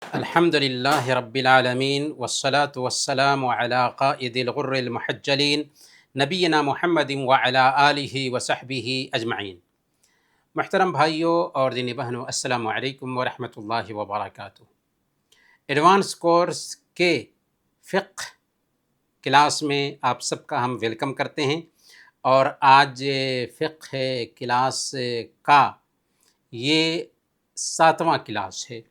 الحمد لله رب العالمين والصلاة والسلام على قائد الغر المحجلين نبینا محمد وعلى آلہ وصحبہ اجمعین۔ محترم بھائیوں اور دینی بہنوں، السلام علیکم ورحمۃ اللہ وبرکاتہ۔ ایڈوانس کورس کے فقہ کلاس میں آپ سب کا ہم ویلکم کرتے ہیں، اور آج فقہ کلاس کا یہ 7واں کلاس ہے۔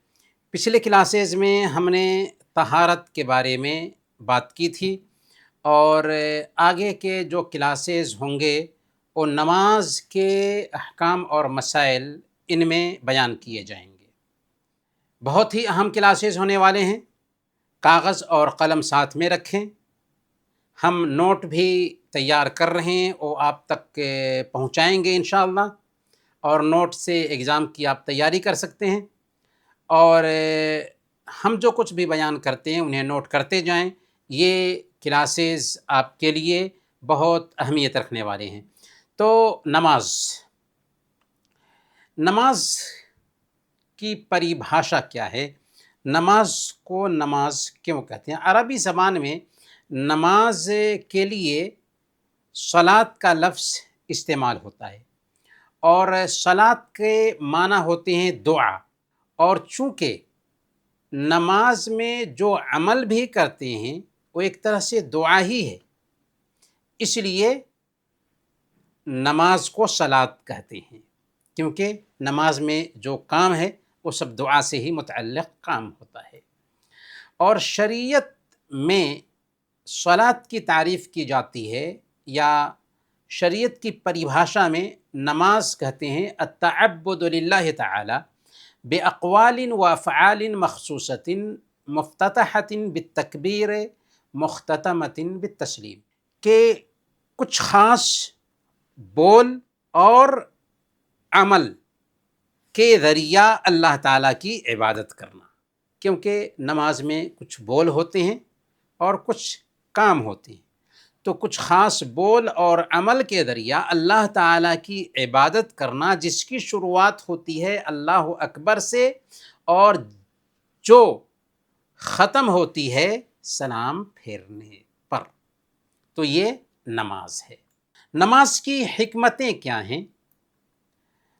پچھلے کلاسز میں ہم نے طہارت کے بارے میں بات کی تھی، اور آگے کے جو کلاسز ہوں گے وہ نماز کے احکام اور مسائل ان میں بیان کیے جائیں گے۔ بہت ہی اہم کلاسز ہونے والے ہیں، کاغذ اور قلم ساتھ میں رکھیں۔ ہم نوٹ بھی تیار کر رہے ہیں، وہ آپ تک پہنچائیں گے انشاءاللہ، اور نوٹ سے ایگزام کی آپ تیاری کر سکتے ہیں، اور ہم جو کچھ بھی بیان کرتے ہیں انہیں نوٹ کرتے جائیں۔ یہ کلاسز آپ کے لیے بہت اہمیت رکھنے والے ہیں۔ تو نماز کی پریبھاشا کیا ہے؟ نماز کو نماز کیوں کہتے ہیں؟ عربی زبان میں نماز کے لیے صلاۃ کا لفظ استعمال ہوتا ہے، اور صلاۃ کے معنی ہوتے ہیں دعا، اور چونکہ نماز میں جو عمل بھی کرتے ہیں وہ ایک طرح سے دعا ہی ہے، اس لیے نماز کو صلاۃ کہتے ہیں، کیونکہ نماز میں جو کام ہے وہ سب دعا سے ہی متعلق کام ہوتا ہے۔ اور شریعت میں صلاۃ کی تعریف کی جاتی ہے، یا شریعت کی پریبھاشا میں نماز کہتے ہیں التعبد للہ تعالی باقوال و افعال مخصوصۃ مفتتحۃ بالتکبیر مختتمۃ بالتسلیم، کہ کچھ خاص بول اور عمل کے ذریعہ اللہ تعالیٰ کی عبادت کرنا، کیونکہ نماز میں کچھ بول ہوتے ہیں اور کچھ کام ہوتے ہیں، تو کچھ خاص بول اور عمل کے ذریعہ اللہ تعالیٰ کی عبادت کرنا، جس کی شروعات ہوتی ہے اللہ اکبر سے، اور جو ختم ہوتی ہے سلام پھیرنے پر، تو یہ نماز ہے۔ نماز کی حکمتیں کیا ہیں؟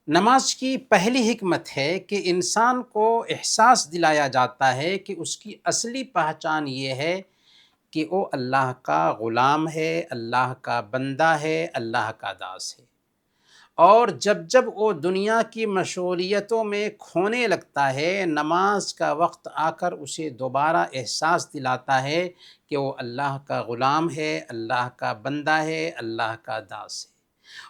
نماز کی پہلی حکمت ہے کہ انسان کو احساس دلایا جاتا ہے کہ اس کی اصلی پہچان یہ ہے کہ وہ اللہ کا غلام ہے، اللہ کا بندہ ہے، اللہ کا داس ہے، اور جب وہ دنیا کی مشغولیتوں میں کھونے لگتا ہے، نماز کا وقت آ کر اسے دوبارہ احساس دلاتا ہے کہ وہ اللہ کا غلام ہے، اللہ کا بندہ ہے، اللہ کا داس ہے۔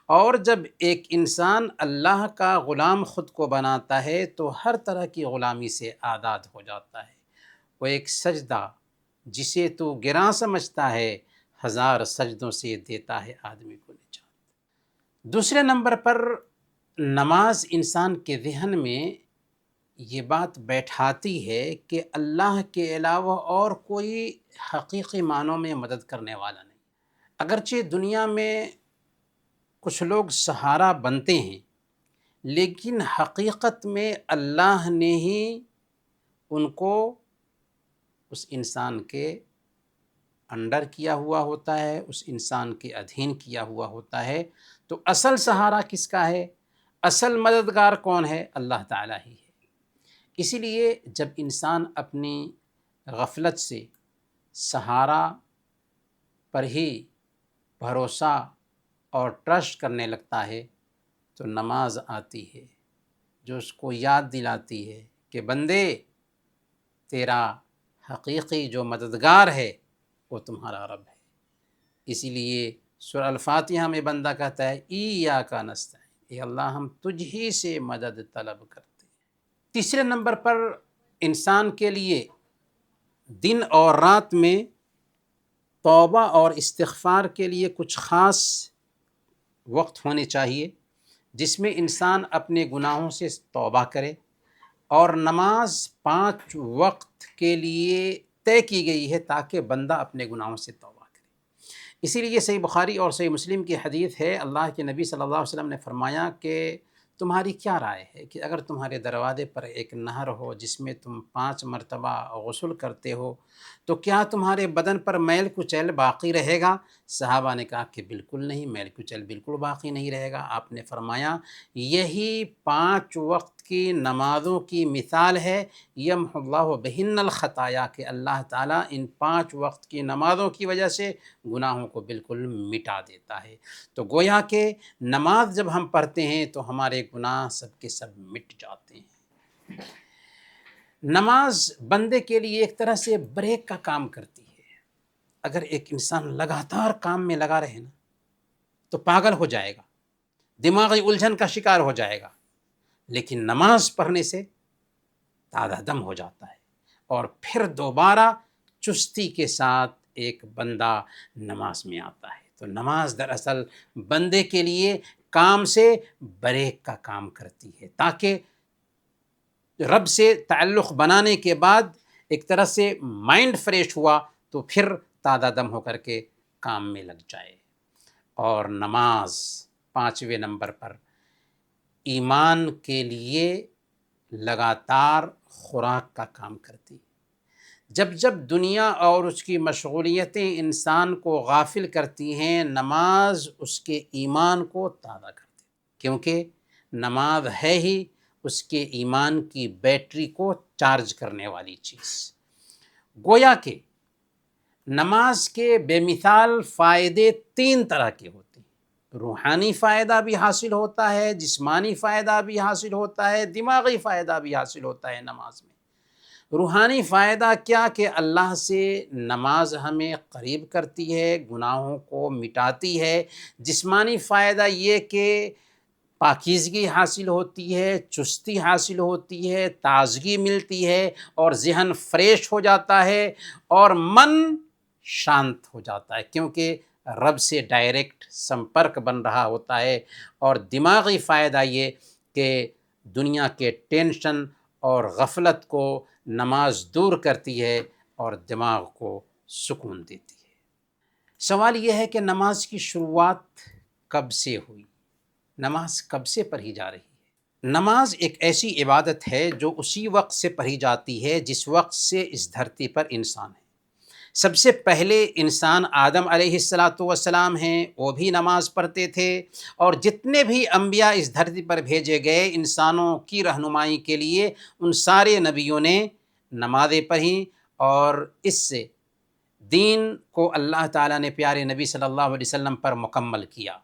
اور جب ایک انسان اللہ کا غلام خود کو بناتا ہے تو ہر طرح کی غلامی سے آزاد ہو جاتا ہے۔ وہ ایک سجدہ جسے تو گراں سمجھتا ہے، 1000 سجدوں سے دیتا ہے آدمی کو نجات۔ دوسرے نمبر پر نماز انسان کے ذہن میں یہ بات بیٹھاتی ہے کہ اللہ کے علاوہ اور کوئی حقیقی معنوں میں مدد کرنے والا نہیں۔ اگرچہ دنیا میں کچھ لوگ سہارا بنتے ہیں، لیکن حقیقت میں اللہ نے ہی ان کو اس انسان کے انڈر کیا ہوا ہوتا ہے، اس انسان کے ادھین کیا ہوا ہوتا ہے۔ تو اصل سہارا کس کا ہے؟ اصل مددگار کون ہے؟ اللہ تعالیٰ ہی ہے۔ اسی لیے جب انسان اپنی غفلت سے سہارا پر ہی بھروسہ اور ٹرسٹ کرنے لگتا ہے تو نماز آتی ہے جو اس کو یاد دلاتی ہے کہ بندے، تیرا حقیقی جو مددگار ہے وہ تمہارا رب ہے۔ اسی لیے سورہ الفاتحہ میں بندہ کہتا ہے ایاک نستعین، اے اللہ ہم تجھ ہی سے مدد طلب کرتے ہیں۔ تیسرے نمبر پر انسان کے لیے دن اور رات میں توبہ اور استغفار کے لیے کچھ خاص وقت ہونے چاہیے، جس میں انسان اپنے گناہوں سے توبہ کرے، اور نماز 5 وقت کے لیے طے کی گئی ہے تاکہ بندہ اپنے گناہوں سے توبہ کرے۔ اسی لیے صحیح بخاری اور صحیح مسلم کی حدیث ہے، اللہ کے نبی صلی اللہ علیہ وسلم نے فرمایا کہ تمہاری کیا رائے ہے کہ اگر تمہارے دروازے پر ایک نہر ہو جس میں تم 5 مرتبہ غسل کرتے ہو تو کیا تمہارے بدن پر میل کچیل باقی رہے گا؟ صحابہ نے کہا کہ بالکل نہیں، میل کچیل بالکل باقی نہیں رہے گا۔ آپ نے فرمایا یہی 5 وقت کی نمازوں کی مثال ہے، یمحو اللہ بہن الخطایا، کہ اللہ تعالیٰ ان 5 وقت کی نمازوں کی وجہ سے گناہوں کو بالکل مٹا دیتا ہے۔ تو گویا کہ نماز جب ہم پڑھتے ہیں تو ہمارے گناہ سب کے سب مٹ جاتے ہیں۔ نماز بندے کے لیے ایک طرح سے بریک کا کام کرتی ہے۔ اگر ایک انسان لگاتار کام میں لگا رہے نا تو پاگل ہو جائے گا، دماغی الجھن کا شکار ہو جائے گا، لیکن نماز پڑھنے سے تازہ دم ہو جاتا ہے اور پھر دوبارہ چستی کے ساتھ ایک بندہ نماز میں آتا ہے۔ تو نماز دراصل بندے کے لیے کام سے بریک کا کام کرتی ہے، تاکہ رب سے تعلق بنانے کے بعد ایک طرح سے مائنڈ فریش ہوا تو پھر تازہ دم ہو کر کے کام میں لگ جائے۔ اور نماز 5ویں نمبر پر ایمان کے لیے لگاتار خوراک کا کام کرتی۔ جب جب دنیا اور اس کی مشغولیتیں انسان کو غافل کرتی ہیں، نماز اس کے ایمان کو تازہ کرتی، کیونکہ نماز ہے ہی اس کے ایمان کی بیٹری کو چارج کرنے والی چیز۔ گویا کہ نماز کے بے مثال فائدے 3 طرح کے ہوتے ہیں۔ روحانی فائدہ بھی حاصل ہوتا ہے، جسمانی فائدہ بھی حاصل ہوتا ہے، دماغی فائدہ بھی حاصل ہوتا ہے نماز میں۔ روحانی فائدہ کیا کہ اللہ سے نماز ہمیں قریب کرتی ہے، گناہوں کو مٹاتی ہے۔ جسمانی فائدہ یہ کہ پاکیزگی حاصل ہوتی ہے، چستی حاصل ہوتی ہے، تازگی ملتی ہے اور ذہن فریش ہو جاتا ہے اور من شانت ہو جاتا ہے، کیونکہ رب سے ڈائریکٹ سمپرک بن رہا ہوتا ہے۔ اور دماغی فائدہ یہ کہ دنیا کے ٹینشن اور غفلت کو نماز دور کرتی ہے اور دماغ کو سکون دیتی ہے۔ سوال یہ ہے کہ نماز کی شروعات کب سے ہوئی؟ نماز کب سے پڑھی جا رہی ہے؟ نماز ایک ایسی عبادت ہے جو اسی وقت سے پڑھی جاتی ہے جس وقت سے اس دھرتی پر انسان ہے۔ سب سے پہلے انسان آدم علیہ السلام ہیں، وہ بھی نماز پڑھتے تھے، اور جتنے بھی انبیاء اس دھرتی پر بھیجے گئے انسانوں کی رہنمائی کے لیے، ان سارے نبیوں نے نمازیں پڑھیں، اور اس سے دین کو اللہ تعالیٰ نے پیارے نبی صلی اللہ علیہ وسلم پر مکمل کیا۔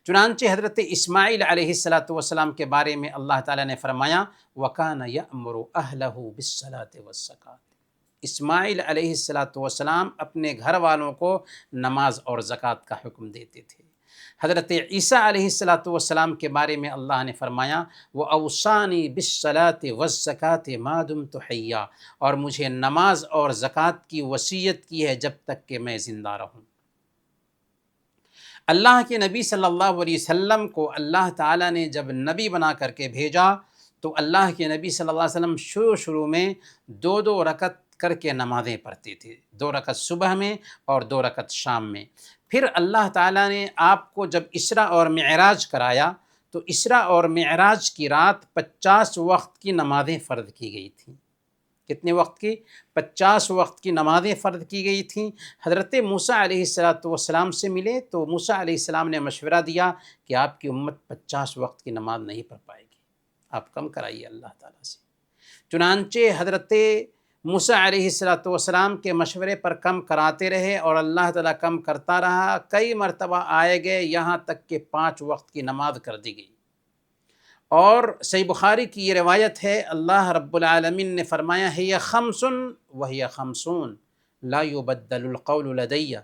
چنانچہ حضرت اسماعیل علیہ السلام کے بارے میں اللہ تعالیٰ نے فرمایا وَكَانَ يَأْمُرُ أَهْلَهُ بِالصَّلَاةِ وَالزَّكَاةِ۔ اسماعیل علیہ السلام اپنے گھر والوں کو نماز اور زکوٰۃ کا حکم دیتے تھے۔ حضرت عیسیٰ علیہ السلام کے بارے میں اللہ نے فرمایا وَأَوْصَانِي بِالصَّلَاةِ وَالزَّكَاةِ مَا دُمْتُ حَيًّا، اور مجھے نماز اور زکوٰۃ کی وصیت کی ہے جب تک کہ میں زندہ رہوں۔ اللہ کے نبی صلی اللہ علیہ وسلم کو اللہ تعالیٰ نے جب نبی بنا کر کے بھیجا تو اللہ کے نبی صلی اللہ علیہ وسلم شروع میں 2 رکعت کر کے نمازیں پڑھتے تھے، 2 رکعت صبح میں اور 2 رکعت شام میں۔ پھر اللہ تعالیٰ نے آپ کو جب اسراء اور معراج کرایا تو اسراء اور معراج کی رات 50 وقت کی نمازیں فرض کی گئی تھیں۔ کتنے وقت کی؟ 50 وقت کی نمازیں فرض کی گئی تھیں۔ حضرت موسیٰ علیہ السلام سے ملے تو موسیٰ علیہ السلام نے مشورہ دیا کہ آپ کی امت 50 وقت کی نماز نہیں پڑھ پائے گی، آپ کم کرائیے اللہ تعالیٰ سے۔ چنانچہ حضرت موسیٰ علیہ السلام کے مشورے پر کم کراتے رہے اور اللہ تعالیٰ کم کرتا رہا، کئی مرتبہ آئے گئے، یہاں تک کہ 5 وقت کی نماز کر دی گئی۔ اور صحیح بخاری کی یہ روایت ہے، اللہ رب العالمین نے فرمایا ہے خمس وہی خمسون لا یبدل القول لدی،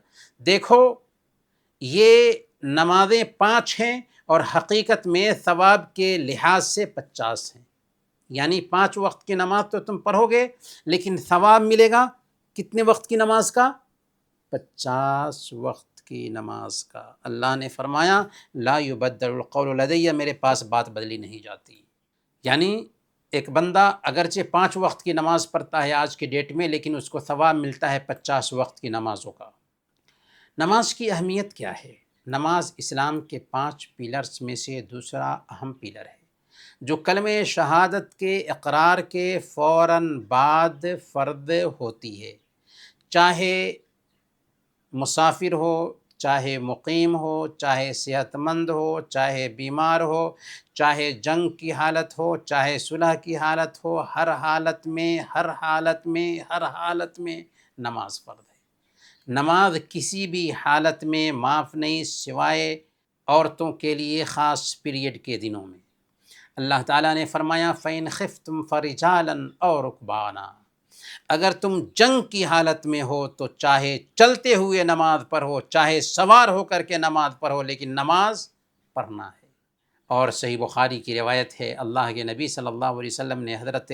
دیکھو یہ نمازیں 5 ہیں اور حقیقت میں ثواب کے لحاظ سے 50 ہیں، یعنی 5 وقت کی نماز تو تم پڑھو گے لیکن ثواب ملے گا کتنے وقت کی نماز کا؟ 50 وقت کی نماز کا۔ اللہ نے فرمایا لا یبدل القول لدی، میرے پاس بات بدلی نہیں جاتی۔ یعنی ایک بندہ اگرچہ 5 وقت کی نماز پڑھتا ہے آج کی ڈیٹ میں، لیکن اس کو ثواب ملتا ہے 50 وقت کی نمازوں کا۔ نماز کی اہمیت کیا ہے؟ نماز اسلام کے 5 پلرز میں سے دوسرا اہم پلر ہے۔ جو کلمہ شہادت کے اقرار کے فوراً بعد فرض ہوتی ہے، چاہے مسافر ہو، چاہے مقیم ہو، چاہے صحت مند ہو، چاہے بیمار ہو، چاہے جنگ کی حالت ہو، چاہے صلح کی حالت ہو، ہر حالت میں ہر حالت میں ہر حالت میں نماز فرض ہے۔ نماز کسی بھی حالت میں معاف نہیں، سوائے عورتوں کے لیے خاص پیریڈ کے دنوں میں۔ اللہ تعالیٰ نے فرمایا فَإِنْ خِفْتُمْ فَرِجَالًا أَوْ رُكْبَانًا، اگر تم جنگ کی حالت میں ہو تو چاہے چلتے ہوئے نماز پڑھو، چاہے سوار ہو کر کے نماز پڑھو، لیکن نماز پڑھنا ہے۔ اور صحیح بخاری کی روایت ہے، اللہ کے نبی صلی اللہ علیہ وسلم نے حضرت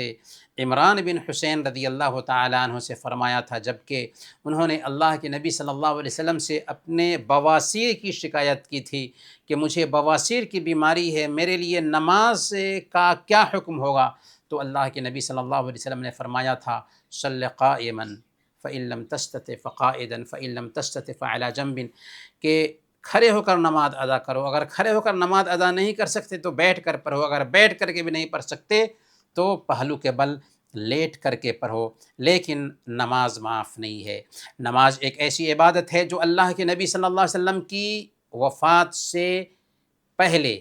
عمران بن حسین رضی اللہ تعالیٰ عنہ سے فرمایا تھا، جب کہ انہوں نے اللہ کے نبی صلی اللہ علیہ وسلم سے اپنے بواسیر کی شکایت کی تھی کہ مجھے بواسیر کی بیماری ہے، میرے لیے نماز کا کیا حکم ہوگا؟ تو اللہ کے نبی صلی اللہ علیہ وسلم نے فرمایا تھا صلی قائما فإن لم تستطع فقائدا فإن لم تستطع فعلى جنب، کہ کھڑے ہو کر نماز ادا کرو، اگر کھڑے ہو کر نماز ادا نہیں کر سکتے تو بیٹھ کر پڑھو، اگر بیٹھ کر کے بھی نہیں پڑھ سکتے تو پہلو کے بل لیٹ کر کے پڑھو، لیکن نماز معاف نہیں ہے۔ نماز ایک ایسی عبادت ہے جو اللہ کے نبی صلی اللہ علیہ وسلم کی وفات سے پہلے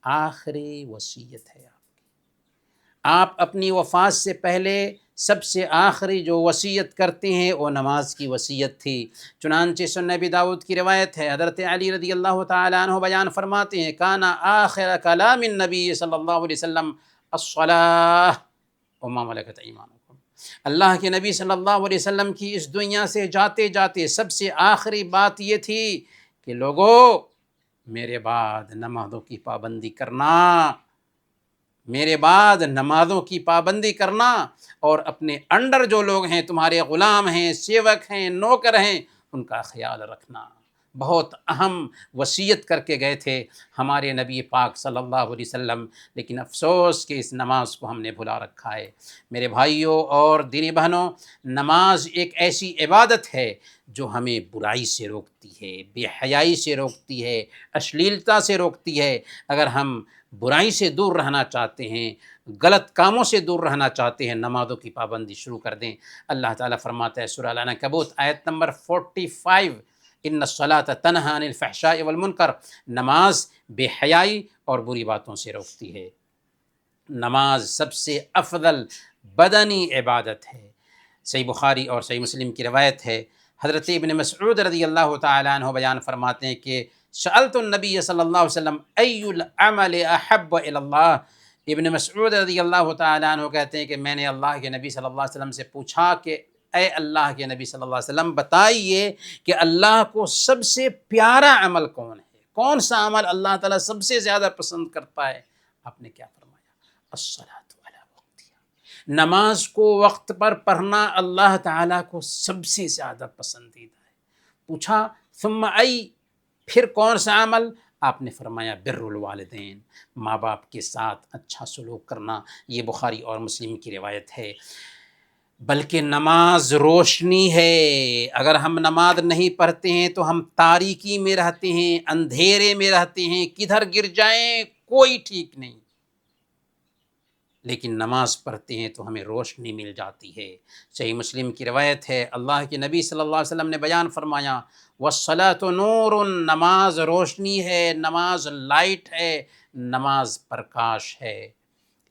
آخری وصیت ہے۔ آپ اپنی وفات سے پہلے سب سے آخری جو وصیت کرتے ہیں وہ نماز کی وصیت تھی۔ چنانچہ سنن ابی داؤد کی روایت ہے، حضرت علی رضی اللہ تعالیٰ عنہ بیان فرماتے ہیں کان آخر کلام النبی صلی اللہ علیہ وسلم الصلاۃ وما ملکت ایمانکم، اللہ کے نبی صلی اللہ علیہ وسلم کی اس دنیا سے جاتے جاتے سب سے آخری بات یہ تھی کہ لوگو میرے بعد نمازوں کی پابندی کرنا، میرے بعد نمازوں کی پابندی کرنا، اور اپنے انڈر جو لوگ ہیں، تمہارے غلام ہیں، سیوک ہیں، نوکر ہیں، ان کا خیال رکھنا۔ بہت اہم وصیت کر کے گئے تھے ہمارے نبی پاک صلی اللہ علیہ وسلم، لیکن افسوس کہ اس نماز کو ہم نے بھلا رکھا ہے۔ میرے بھائیوں اور دینی بہنوں، نماز ایک ایسی عبادت ہے جو ہمیں برائی سے روکتی ہے، بے حیائی سے روکتی ہے، اشلیلتا سے روکتی ہے۔ اگر ہم برائی سے دور رہنا چاہتے ہیں، غلط کاموں سے دور رہنا چاہتے ہیں، نمازوں کی پابندی شروع کر دیں۔ اللہ تعالیٰ فرماتا ہے سورہ العنکبوت آیت نمبر 45، ان الصلاۃ تنہی عن الفحشاء والمنکر، نماز بے حیائی اور بری باتوں سے روکتی ہے۔ نماز سب سے افضل بدنی عبادت ہے۔ صحیح بخاری اور صحیح مسلم کی روایت ہے، حضرت ابن مسعود رضی اللہ تعالیٰ عنہ بیان فرماتے ہیں کہ سألت النبی صلی اللہ علیہ وسلم ای العمل احب الی اللہ، ابن مسعود رضی اللہ تعالیٰ عنہ کہتے ہیں کہ میں نے اللہ کے نبی صلی اللہ علیہ وسلم سے پوچھا کہ اے اللہ کے نبی صلی اللہ علیہ وسلم بتائیے کہ اللہ کو سب سے پیارا عمل کون ہے، کون سا عمل اللہ تعالیٰ سب سے زیادہ پسند کرتا ہے؟ آپ نے کیا فرمایا؟ الصلاۃ علی وقتہا، نماز کو وقت پر پڑھنا اللہ تعالیٰ کو سب سے زیادہ پسندیدہ ہے۔ پوچھا ثم ای، پھر کون سا عمل؟ آپ نے فرمایا بر الوالدین، ماں باپ کے ساتھ اچھا سلوک کرنا۔ یہ بخاری اور مسلم کی روایت ہے۔ بلکہ نماز روشنی ہے، اگر ہم نماز نہیں پڑھتے ہیں تو ہم تاریکی میں رہتے ہیں، اندھیرے میں رہتے ہیں، کدھر گر جائیں کوئی ٹھیک نہیں، لیکن نماز پڑھتے ہیں تو ہمیں روشنی مل جاتی ہے۔ صحیح مسلم کی روایت ہے، اللہ کے نبی صلی اللہ علیہ وسلم نے بیان فرمایا والصلاۃ نور، نماز روشنی ہے، نماز لائٹ ہے، نماز پرکاش ہے۔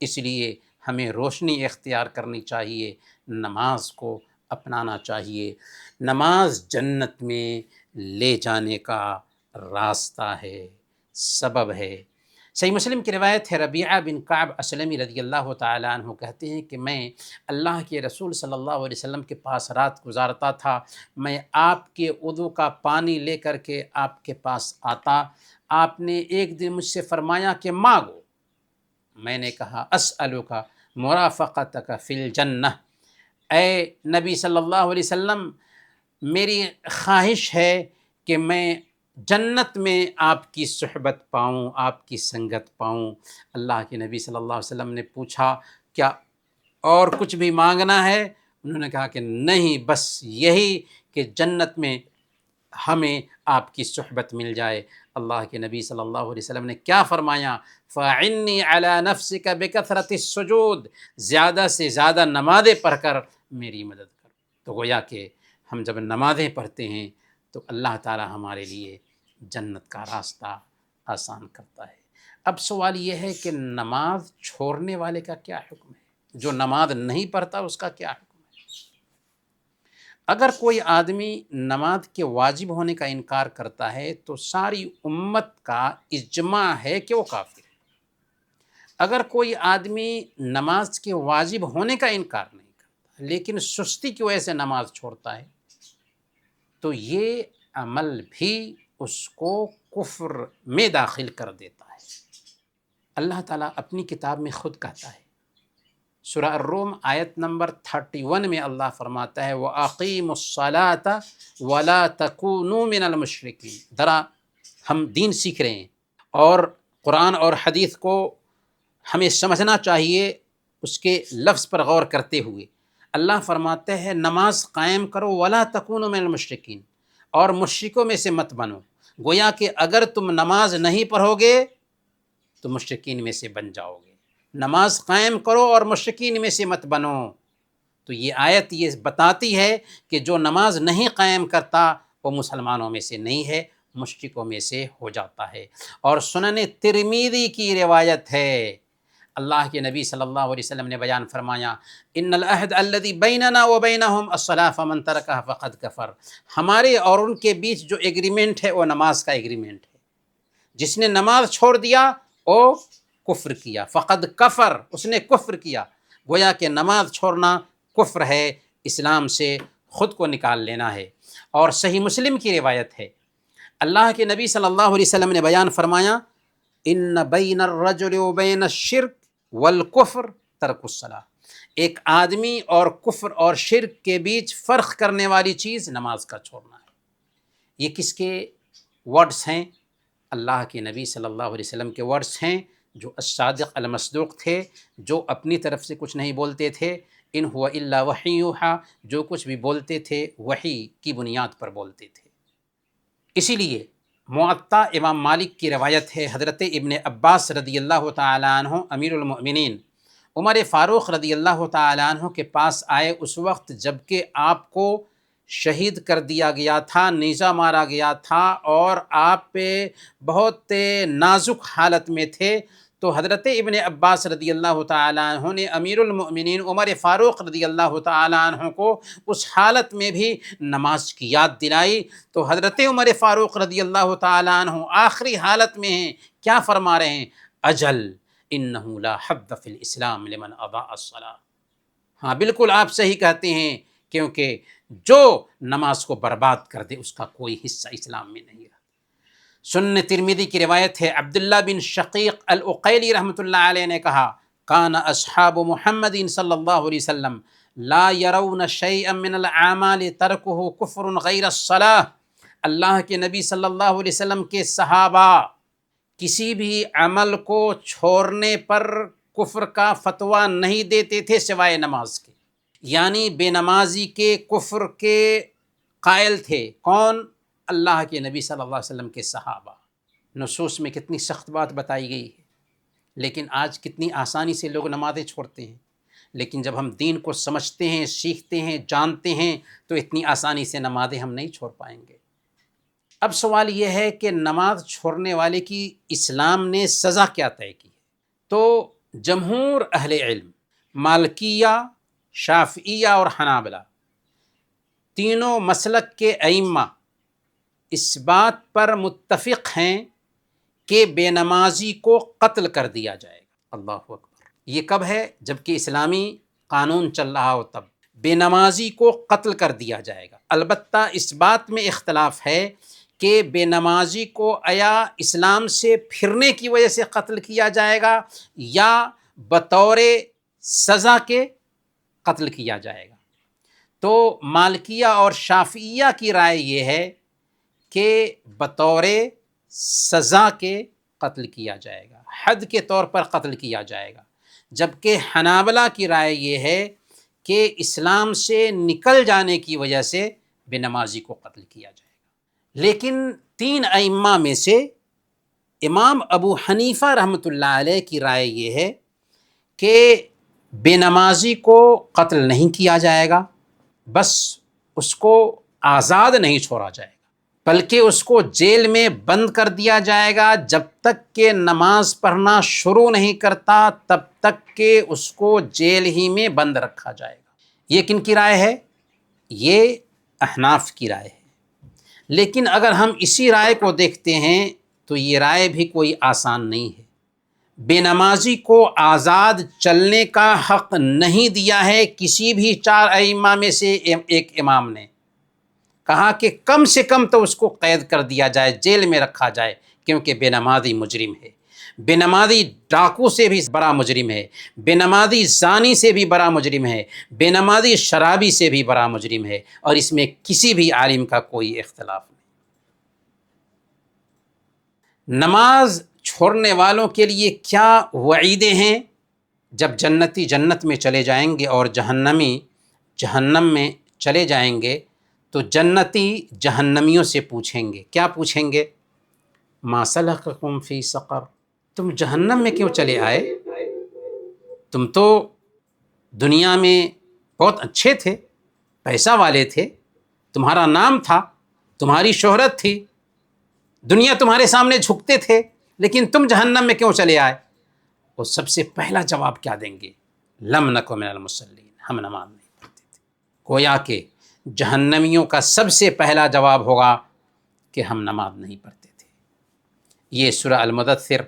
اس لیے ہمیں روشنی اختیار کرنی چاہیے، نماز کو اپنانا چاہیے۔ نماز جنت میں لے جانے کا راستہ ہے، سبب ہے۔ صحیح مسلم کی روایت ہے، ربیعہ بن کعب اسلمی رضی اللہ تعالیٰ عنہ کہتے ہیں کہ میں اللہ کے رسول صلی اللہ علیہ وسلم کے پاس رات گزارتا تھا، میں آپ کے وضو کا پانی لے کر کے آپ کے پاس آتا، آپ نے ایک دن مجھ سے فرمایا کہ مانگو، میں نے کہا اسألک مرافقتک فی الجنہ، اے نبی صلی اللہ علیہ وسلم میری خواہش ہے کہ میں جنت میں آپ کی صحبت پاؤں، آپ کی سنگت پاؤں۔ اللہ کے نبی صلی اللہ علیہ وسلم نے پوچھا کیا اور کچھ بھی مانگنا ہے؟ انہوں نے کہا کہ نہیں، بس یہی کہ جنت میں ہمیں آپ کی صحبت مل جائے۔ اللہ کے نبی صلی اللہ علیہ وسلم نے کیا فرمایا؟ فَعِنِّي عَلَى نَفْسِكَ بِكَثْرَةِ السُّجُودِ، زیادہ سے زیادہ نمازیں پڑھ کر میری مدد کر۔ تو گویا کہ ہم جب نمازیں پڑھتے ہیں تو اللہ تعالی ہمارے لیے جنت کا راستہ آسان کرتا ہے۔ اب سوال یہ ہے کہ نماز چھوڑنے والے کا کیا حکم ہے؟ جو نماز نہیں پڑھتا اس کا کیا حکم ہے؟ اگر کوئی آدمی نماز کے واجب ہونے کا انکار کرتا ہے تو ساری امت کا اجماع ہے کہ وہ کافر ہے۔ اگر کوئی آدمی نماز کے واجب ہونے کا انکار نہیں کرتا لیکن سستی کی وجہ سے نماز چھوڑتا ہے تو یہ عمل بھی اس کو کفر میں داخل کر دیتا ہے۔ اللہ تعالیٰ اپنی کتاب میں خود کہتا ہے، سورہ الروم آیت نمبر 31 میں اللہ فرماتا ہے وَأَقِيمُوا الصَّلَاةَ وَلَا تَكُونُوا مِنَ الْمُشْرِكِينَ۔ ذرا ہم دین سیکھ رہے ہیں اور قرآن اور حدیث کو ہمیں سمجھنا چاہیے اس کے لفظ پر غور کرتے ہوئے۔ اللہ فرماتے ہیں نماز قائم کرو وَلَا تَكُونُوا مِنَ الْمُشْرِكِينَ، اور مشرکوں میں سے مت بنو۔ گویا کہ اگر تم نماز نہیں پڑھو گے تو مشرکین میں سے بن جاؤ گے۔ نماز قائم کرو اور مشرکین میں سے مت بنو۔ تو یہ آیت یہ بتاتی ہے کہ جو نماز نہیں قائم کرتا وہ مسلمانوں میں سے نہیں ہے، مشرکوں میں سے ہو جاتا ہے۔ اور سنن ترمذی کی روایت ہے، اللہ کے نبی صلی اللہ علیہ وسلم نے بیان فرمایا ان العہد الذی بیننا وبینہم الصلاۃ فمن ترکہ فقد کفر۔ ہمارے اور ان کے بیچ جو ایگریمنٹ ہے وہ نماز کا ایگریمنٹ ہے، جس نے نماز چھوڑ دیا وہ کفر کیا، فقد کفر، اس نے کفر کیا۔ گویا کہ نماز چھوڑنا کفر ہے، اسلام سے خود کو نکال لینا ہے۔ اور صحیح مسلم کی روایت ہے، اللہ کے نبی صلی اللہ علیہ وسلم نے بیان فرمایا ان بین الرجل وبین الشرک والکفر ترک الصلاۃ۔ ایک آدمی اور کفر اور شرک کے بیچ فرق کرنے والی چیز نماز کا چھوڑنا ہے۔ یہ کس کے ورڈز ہیں؟ اللہ کے نبی صلی اللہ علیہ وسلم کے ورڈز ہیں، جو الصادق المصدوق تھے، جو اپنی طرف سے کچھ نہیں بولتے تھے۔ ان هو الا وحی یوحی، جو کچھ بھی بولتے تھے وحی کی بنیاد پر بولتے تھے۔ اسی لیے معطا امام مالک کی روایت ہے، حضرت ابن عباس رضی اللہ تعالیٰ عنہ امیر المؤمنین عمر فاروق رضی اللہ تعالیٰ عنہ کے پاس آئے اس وقت جب کہ آپ کو شہید کر دیا گیا تھا، نیزہ مارا گیا تھا اور آپ پہ بہت نازک حالت میں تھے۔ تو حضرت ابن عباس رضی اللہ تعالیٰ عنہ نے امیر المؤمنین عمر فاروق رضی اللہ تعالیٰ عنہ کو اس حالت میں بھی نماز کی یاد دلائی۔ تو حضرت عمر فاروق رضی اللہ تعالیٰ عنہ آخری حالت میں ہیں، کیا فرما رہے ہیں؟ اجل انہ لا حظ فی الاسلام لمن اضاع الصلاۃ۔ ہاں بالکل آپ صحیح کہتے ہیں، کیونکہ جو نماز کو برباد کر دے اس کا کوئی حصہ اسلام میں نہیں رہا۔ سنن ترمذی کی روایت ہے، عبداللہ بن شقیق العقیلی رحمۃ اللہ علیہ نے کہا کان اصحاب محمد صلی اللہ علیہ وسلم لا يرون شیئا من الاعمال ترکہ کفر غیر الصلاۃ۔ اللہ کے نبی صلی اللہ علیہ وسلم کے صحابہ کسی بھی عمل کو چھوڑنے پر کفر کا فتویٰ نہیں دیتے تھے سوائے نماز کے، یعنی بے نمازی کے کفر کے قائل تھے۔ کون؟ اللہ کے نبی صلی اللہ علیہ وسلم کے صحابہ۔ نصوص میں کتنی سخت بات بتائی گئی ہے، لیکن آج کتنی آسانی سے لوگ نمازیں چھوڑتے ہیں۔ لیکن جب ہم دین کو سمجھتے ہیں، سیکھتے ہیں، جانتے ہیں تو اتنی آسانی سے نمازیں ہم نہیں چھوڑ پائیں گے۔ اب سوال یہ ہے کہ نماز چھوڑنے والے کی اسلام نے سزا کیا طے کی ہے؟ تو جمہور اہل علم، مالکیہ، شافعیہ اور حنابلہ، تینوں مسلک کے ائمہ اس بات پر متفق ہیں کہ بے نمازی کو قتل کر دیا جائے گا۔ اللہ اکبر! یہ کب ہے؟ جب کہ اسلامی قانون چل رہا ہو تب بے نمازی کو قتل کر دیا جائے گا۔ البتہ اس بات میں اختلاف ہے کہ بے نمازی کو آیا اسلام سے پھرنے کی وجہ سے قتل کیا جائے گا یا بطور سزا کے قتل کیا جائے گا۔ تو مالکیہ اور شافعیہ کی رائے یہ ہے کہ بطور سزا کے قتل کیا جائے گا، حد کے طور پر قتل کیا جائے گا، جبکہ حنابلہ کی رائے یہ ہے کہ اسلام سے نکل جانے کی وجہ سے بے نمازی کو قتل کیا جائے گا۔ لیکن تین ائمہ میں سے امام ابو حنیفہ رحمۃ اللہ علیہ کی رائے یہ ہے کہ بے نمازی کو قتل نہیں کیا جائے گا، بس اس کو آزاد نہیں چھوڑا جائے گا، بلکہ اس کو جیل میں بند کر دیا جائے گا، جب تک کہ نماز پڑھنا شروع نہیں کرتا تب تک کہ اس کو جیل ہی میں بند رکھا جائے گا۔ یہ کن کی رائے ہے؟ یہ احناف کی رائے ہے۔ لیکن اگر ہم اسی رائے کو دیکھتے ہیں تو یہ رائے بھی کوئی آسان نہیں ہے۔ بے نمازی کو آزاد چلنے کا حق نہیں دیا ہے کسی بھی 4 ائمہ میں سے ایک امام نے۔ کہا کہ کم سے کم تو اس کو قید کر دیا جائے، جیل میں رکھا جائے، کیونکہ بے نمازی مجرم ہے۔ بے نمازی ڈاکو سے بھی بڑا مجرم ہے، بے نمازی زانی سے بھی بڑا مجرم ہے، بے نمازی شرابی سے بھی بڑا مجرم ہے، اور اس میں کسی بھی عالم کا کوئی اختلاف نہیں۔ نماز چھوڑنے والوں کے لیے کیا وعیدیں ہیں؟ جب جنتی جنت میں چلے جائیں گے اور جہنمی جہنم میں چلے جائیں گے تو جنتی جہنمیوں سے پوچھیں گے، کیا پوچھیں گے؟ ما سلککم فی سقر، تم جہنم میں کیوں چلے آئے؟ تم تو دنیا میں بہت اچھے تھے، پیسہ والے تھے، تمہارا نام تھا، تمہاری شہرت تھی، دنیا تمہارے سامنے جھکتے تھے، لیکن تم جہنم میں کیوں چلے آئے؟ وہ سب سے پہلا جواب کیا دیں گے؟ لم نک من المصلین، ہم نماز نہیں پڑھتے تھے۔ گویا کہ جہنمیوں کا سب سے پہلا جواب ہوگا کہ ہم نماز نہیں پڑھتے تھے۔ یہ سورہ المدثر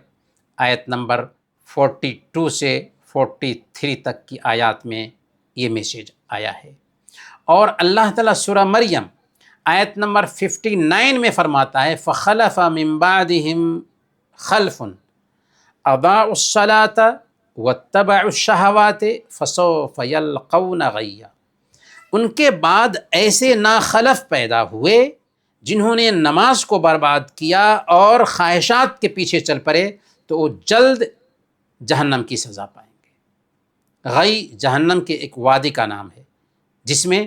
آیت نمبر 42 سے 43 تک کی آیات میں یہ میسیج آیا ہے۔ اور اللہ تعالیٰ سورہ مریم آیت نمبر 59 میں فرماتا ہے فخلف من بعدہم خلف اضاعوا الصلاة واتبعوا الشہوات فسوف یلقون غیا، ان کے بعد ایسے ناخلف پیدا ہوئے جنہوں نے نماز کو برباد کیا اور خواہشات کے پیچھے چل پڑے تو وہ جلد جہنم کی سزا پائیں گے۔ غی جہنم کے ایک وادی کا نام ہے جس میں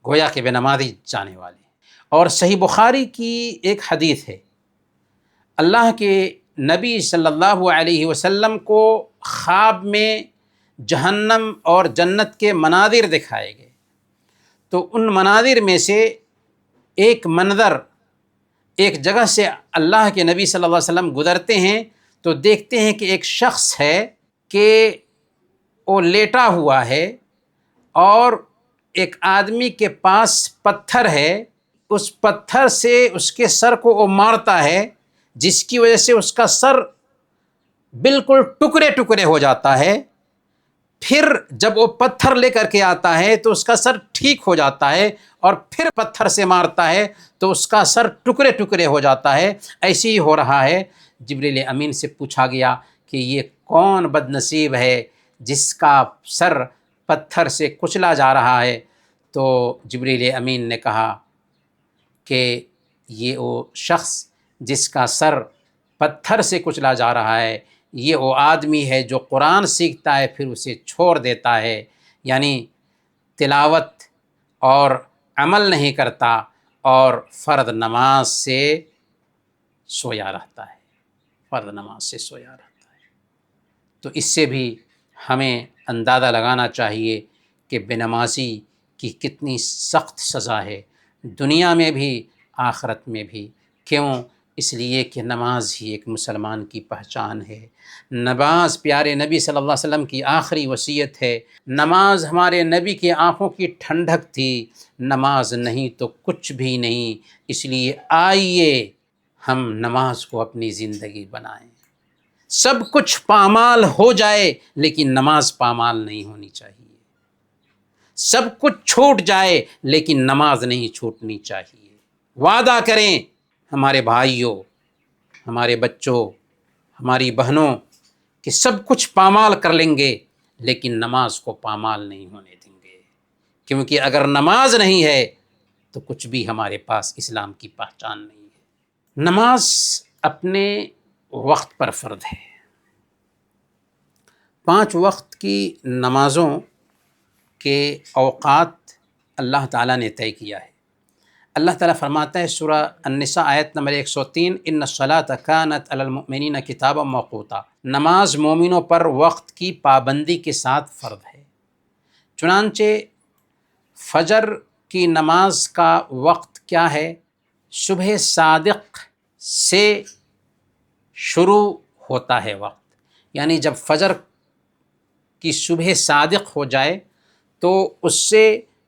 گویا کہ بے نمازی جانے والے ہیں۔ اور صحیح بخاری کی ایک حدیث ہے، اللہ کے نبی صلی اللہ علیہ وسلم کو خواب میں جہنم اور جنت کے مناظر دکھائے گئے، تو ان مناظر میں سے ایک منظر، ایک جگہ سے اللہ کے نبی صلی اللہ علیہ وسلم گزرتے ہیں تو دیکھتے ہیں کہ ایک شخص ہے کہ وہ لیٹا ہوا ہے اور ایک آدمی کے پاس پتھر ہے، اس پتھر سے اس کے سر کو وہ مارتا ہے، جس کی وجہ سے اس کا سر بالکل ٹکڑے ٹکڑے ہو جاتا ہے۔ پھر جب وہ پتھر لے کر کے آتا ہے تو اس کا سر ٹھیک ہو جاتا ہے، اور پھر پتھر سے مارتا ہے تو اس کا سر ٹکڑے ٹکڑے ہو جاتا ہے۔ ایسے ہی ہو رہا ہے۔ جبریل امین سے پوچھا گیا کہ یہ کون بد نصیب ہے جس کا سر پتھر سے کچلا جا رہا ہے؟ تو جبریل امین نے کہا کہ یہ وہ شخص جس کا سر پتھر سے کچلا جا رہا ہے، یہ وہ آدمی ہے جو قرآن سیکھتا ہے پھر اسے چھوڑ دیتا ہے، یعنی تلاوت اور عمل نہیں کرتا اور فرض نماز سے سویا رہتا ہے، فرض نماز سے سویا رہتا ہے۔ تو اس سے بھی ہمیں اندازہ لگانا چاہیے کہ بے نمازی کی کتنی سخت سزا ہے، دنیا میں بھی آخرت میں بھی۔ کیوں؟ اس لیے کہ نماز ہی ایک مسلمان کی پہچان ہے۔ نماز پیارے نبی صلی اللہ علیہ وسلم کی آخری وصیت ہے، نماز ہمارے نبی کی آنکھوں کی ٹھنڈک تھی، نماز نہیں تو کچھ بھی نہیں۔ اس لیے آئیے ہم نماز کو اپنی زندگی بنائیں۔ سب کچھ پامال ہو جائے لیکن نماز پامال نہیں ہونی چاہیے، سب کچھ چھوٹ جائے لیکن نماز نہیں چھوٹنی چاہیے۔ وعدہ کریں ہمارے بھائیوں، ہمارے بچوں، ہماری بہنوں کہ سب کچھ پامال کر لیں گے لیکن نماز کو پامال نہیں ہونے دیں گے، کیونکہ اگر نماز نہیں ہے تو کچھ بھی ہمارے پاس اسلام کی پہچان نہیں ہے۔ نماز اپنے وقت پر فرض ہے۔ 5 وقت کی نمازوں کے اوقات اللہ تعالیٰ نے طے کیا ہے۔ اللہ تعالیٰ فرماتا ہے سورہ النساء آیت نمبر 103، ان الصلاۃ کانت علی المؤمنین کتابا موقوتا، نماز مومنوں پر وقت کی پابندی کے ساتھ فرض ہے۔ چنانچہ فجر کی نماز کا وقت کیا ہے؟ صبح صادق سے شروع ہوتا ہے وقت، یعنی جب فجر کی صبح صادق ہو جائے تو اس سے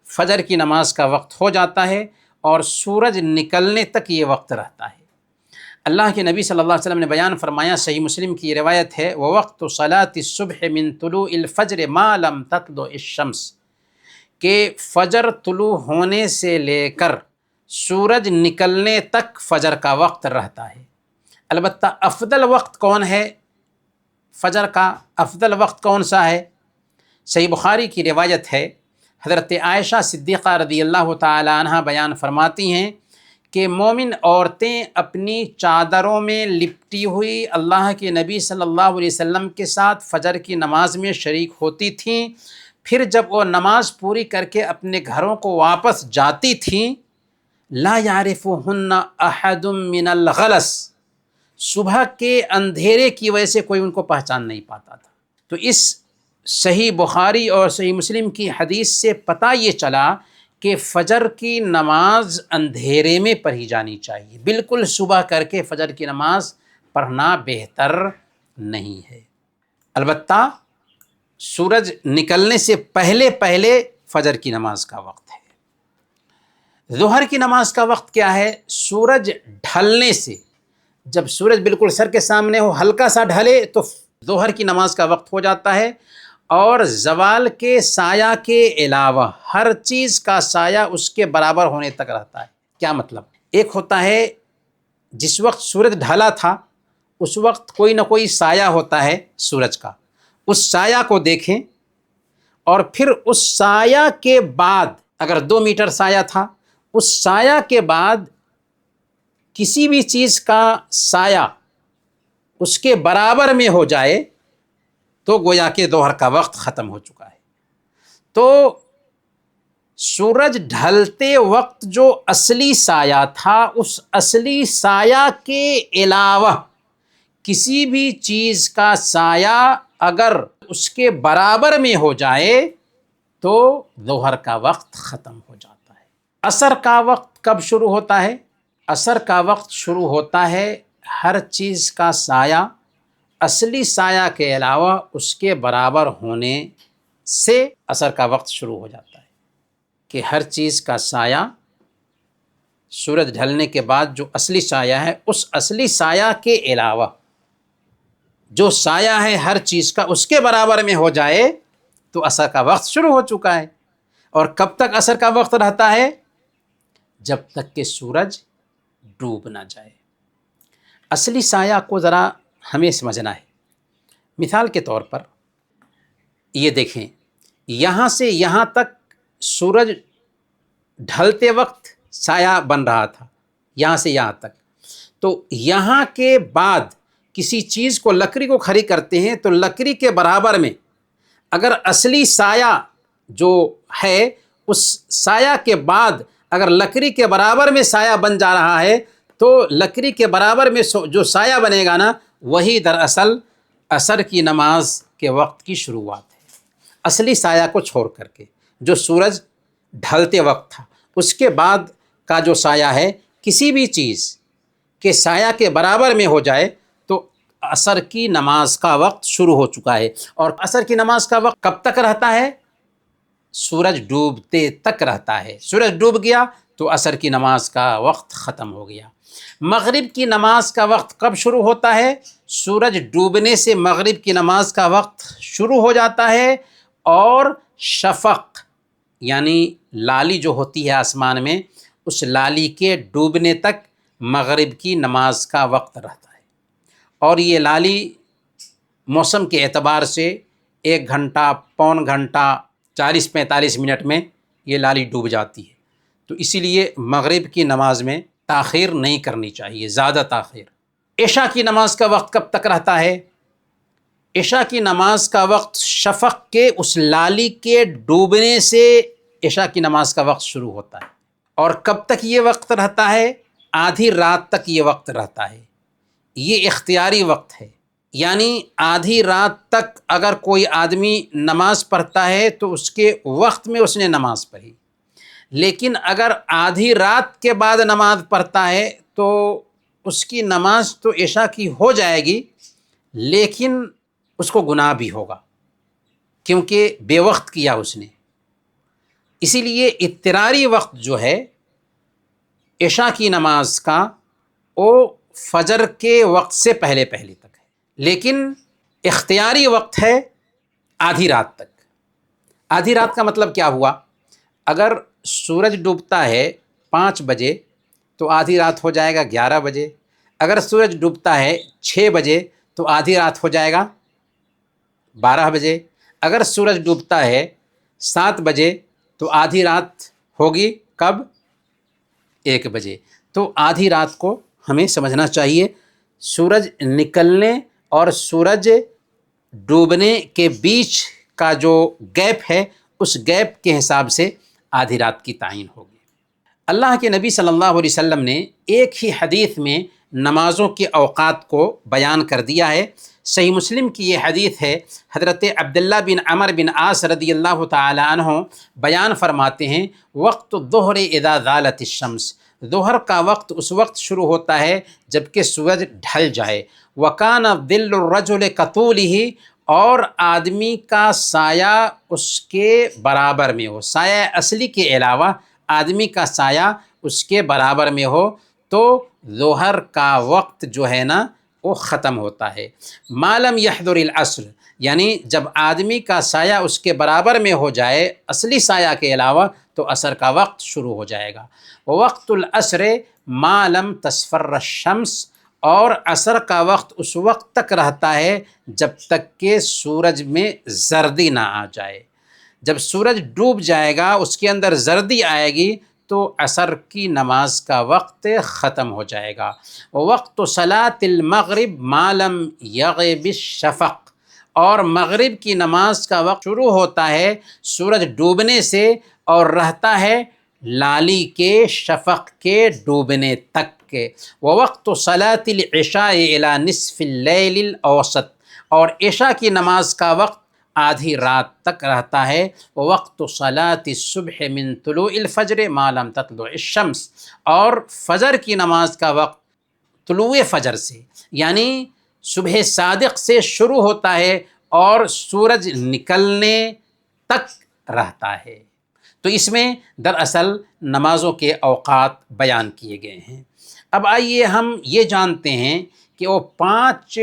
فجر کی نماز کا وقت ہو جاتا ہے اور سورج نکلنے تک یہ وقت رہتا ہے۔ اللہ کے نبی صلی اللہ علیہ وسلم نے بیان فرمایا، صحیح مسلم کی یہ روایت ہے، وَوَقْتُ صَلَاةِ الصُّبْحِ مِن طُلُوعِ الْفَجْرِ مَا لَمْ تَطْلُعِ الشَّمْسُ، کہ فجر طلوع ہونے سے لے کر سورج نکلنے تک فجر کا وقت رہتا ہے۔ البتہ افضل وقت کون ہے؟ فجر کا افضل وقت کون سا ہے؟ صحیح بخاری کی روایت ہے، حضرت عائشہ صدیقہ رضی اللہ تعالی عنہ بیان فرماتی ہیں کہ مومن عورتیں اپنی چادروں میں لپٹی ہوئی اللہ کے نبی صلی اللہ علیہ وسلم کے ساتھ فجر کی نماز میں شریک ہوتی تھیں، پھر جب وہ نماز پوری کر کے اپنے گھروں کو واپس جاتی تھیں، لا یعرفہن احد من الغلس، صبح کے اندھیرے کی وجہ سے کوئی ان کو پہچان نہیں پاتا تھا۔ تو اس صحیح بخاری اور صحیح مسلم کی حدیث سے پتہ یہ چلا کہ فجر کی نماز اندھیرے میں پڑھی جانی چاہیے، بالکل صبح کر کے فجر کی نماز پڑھنا بہتر نہیں ہے۔ البتہ سورج نکلنے سے پہلے فجر کی نماز کا وقت ہے۔ ظہر کی نماز کا وقت کیا ہے؟ سورج ڈھلنے سے، جب سورج بالکل سر کے سامنے ہو، ہلکا سا ڈھلے تو ظہر کی نماز کا وقت ہو جاتا ہے، اور زوال کے سایہ کے علاوہ ہر چیز کا سایہ اس کے برابر ہونے تک رہتا ہے۔ کیا مطلب؟ ایک ہوتا ہے جس وقت سورج ڈھلا تھا اس وقت کوئی نہ کوئی سایہ ہوتا ہے سورج کا، اس سایہ کو دیکھیں، اور پھر اس سایہ کے بعد اگر 2 میٹر سایہ تھا، اس سایہ کے بعد کسی بھی چیز کا سایہ اس کے برابر میں ہو جائے تو گویا کہ ظہر کا وقت ختم ہو چکا ہے۔ تو سورج ڈھلتے وقت جو اصلی سایہ تھا، اس اصلی سایہ کے علاوہ کسی بھی چیز کا سایہ اگر اس کے برابر میں ہو جائے تو ظہر کا وقت ختم ہو جاتا ہے۔ عصر کا وقت کب شروع ہوتا ہے؟ عصر کا وقت شروع ہوتا ہے ہر چیز کا سایہ اصلی سایہ کے علاوہ اس کے برابر ہونے سے عصر کا وقت شروع ہو جاتا ہے، کہ ہر چیز کا سایہ سورج ڈھلنے کے بعد جو اصلی سایہ ہے، اس اصلی سایہ کے علاوہ جو سایہ ہے ہر چیز کا اس کے برابر میں ہو جائے تو عصر کا وقت شروع ہو چکا ہے۔ اور کب تک عصر کا وقت رہتا ہے؟ جب تک کہ سورج ڈوب نہ جائے۔ اصلی سایہ کو ذرا ہمیں سمجھنا ہے۔ مثال کے طور پر یہ دیکھیں، یہاں سے یہاں تک سورج ڈھلتے وقت سایہ بن رہا تھا، یہاں سے یہاں تک، تو یہاں کے بعد کسی چیز کو، لکڑی کو کھڑی کرتے ہیں تو لکڑی کے برابر میں اگر اصلی سایہ جو ہے اس سایہ کے بعد اگر لکڑی کے برابر میں سایہ بن جا رہا ہے تو لکڑی کے برابر میں جو سایہ بنے گا نا، وہی دراصل عصر کی نماز کے وقت کی شروعات ہے۔ اصلی سایہ کو چھوڑ کر کے جو سورج ڈھلتے وقت تھا، اس کے بعد کا جو سایہ ہے، کسی بھی چیز کے سایہ کے برابر میں ہو جائے تو عصر کی نماز کا وقت شروع ہو چکا ہے۔ اور عصر کی نماز کا وقت کب تک رہتا ہے؟ سورج ڈوبتے تک رہتا ہے۔ سورج ڈوب گیا تو عصر کی نماز کا وقت ختم ہو گیا۔ مغرب کی نماز کا وقت کب شروع ہوتا ہے؟ سورج ڈوبنے سے مغرب کی نماز کا وقت شروع ہو جاتا ہے، اور شفق یعنی لالی جو ہوتی ہے آسمان میں، اس لالی کے ڈوبنے تک مغرب کی نماز کا وقت رہتا ہے۔ اور یہ لالی موسم کے اعتبار سے 1 گھنٹہ، پون گھنٹہ، 40-45 منٹ میں یہ لالی ڈوب جاتی ہے۔ تو اسی لیے مغرب کی نماز میں تاخیر نہیں کرنی چاہیے، زیادہ تاخیر۔ عشاء کی نماز کا وقت کب تک رہتا ہے؟ عشاء کی نماز کا وقت شفق کے اس لالی کے ڈوبنے سے عشاء کی نماز کا وقت شروع ہوتا ہے، اور کب تک یہ وقت رہتا ہے؟ آدھی رات تک یہ وقت رہتا ہے، یہ اختیاری وقت ہے۔ یعنی آدھی رات تک اگر کوئی آدمی نماز پڑھتا ہے تو اس کے وقت میں اس نے نماز پڑھی، لیکن اگر آدھی رات کے بعد نماز پڑھتا ہے تو اس کی نماز تو عشاء کی ہو جائے گی، لیکن اس کو گناہ بھی ہوگا کیونکہ بے وقت کیا اس نے۔ اسی لیے اضطراری وقت جو ہے عشاء کی نماز کا، وہ فجر کے وقت سے پہلے پہلے تک ہے، لیکن اختیاری وقت ہے آدھی رات تک۔ آدھی رات کا مطلب کیا ہوا؟ اگر سورج ڈوبتا ہے 5 بجے تو آدھی رات ہو جائے گا 11 بجے، اگر سورج ڈوبتا ہے 6 بجے تو آدھی رات ہو جائے گا 12 بجے، اگر سورج ڈوبتا ہے 7 بجے تو آدھی رات ہوگی کب؟ 1 بجے۔ تو آدھی رات کو ہمیں سمجھنا چاہیے سورج نکلنے اور سورج ڈوبنے کے بیچ کا جو گیپ ہے، اس گیپ کے حساب سے آدھی رات کی تعین ہوگی۔ اللہ کے نبی صلی اللہ علیہ وسلم نے ایک ہی حدیث میں نمازوں کے اوقات کو بیان کر دیا ہے۔ صحیح مسلم کی یہ حدیث ہے، حضرت عبداللہ بن عمر بن عاص رضی اللہ تعالی عنہ بیان فرماتے ہیں، وقت الظہر اذا زالت الشمس، ظہر کا وقت اس وقت شروع ہوتا ہے جب کہ سورج ڈھل جائے، وکان ظل الرجل کطولہ، اور آدمی کا سایہ اس کے برابر میں ہو، سایہ اصلی کے علاوہ آدمی کا سایہ اس کے برابر میں ہو، تو ظہر کا وقت جو ہے نا وہ ختم ہوتا ہے۔ ما لم یحضر العصر، یعنی جب آدمی کا سایہ اس کے برابر میں ہو جائے اصلی سایہ کے علاوہ، تو عصر کا وقت شروع ہو جائے گا۔ وقت العصر ما لم تصفر الشمس، اور عصر کا وقت اس وقت تک رہتا ہے جب تک کہ سورج میں زردی نہ آ جائے۔ جب سورج ڈوب جائے گا، اس کے اندر زردی آئے گی، تو عصر کی نماز کا وقت ختم ہو جائے گا۔ وقت صلاۃ المغرب ما لم یغب الشفق، اور مغرب کی نماز کا وقت شروع ہوتا ہے سورج ڈوبنے سے اور رہتا ہے لالی کے شفق کے ڈوبنے تک کے۔ وقت صلاۃ العشاء الی نصف اللیل الاوسط، اور عشاء کی نماز کا وقت آدھی رات تک رہتا ہے۔ وقت صلاۃ الصبح من طلوع الفجر ما لم تطلع الشمس، اور فجر کی نماز کا وقت طلوع فجر سے، یعنی صبح صادق سے شروع ہوتا ہے اور سورج نکلنے تک رہتا ہے۔ تو اس میں دراصل نمازوں کے اوقات بیان کیے گئے ہیں۔ اب آئیے ہم یہ جانتے ہیں کہ وہ 5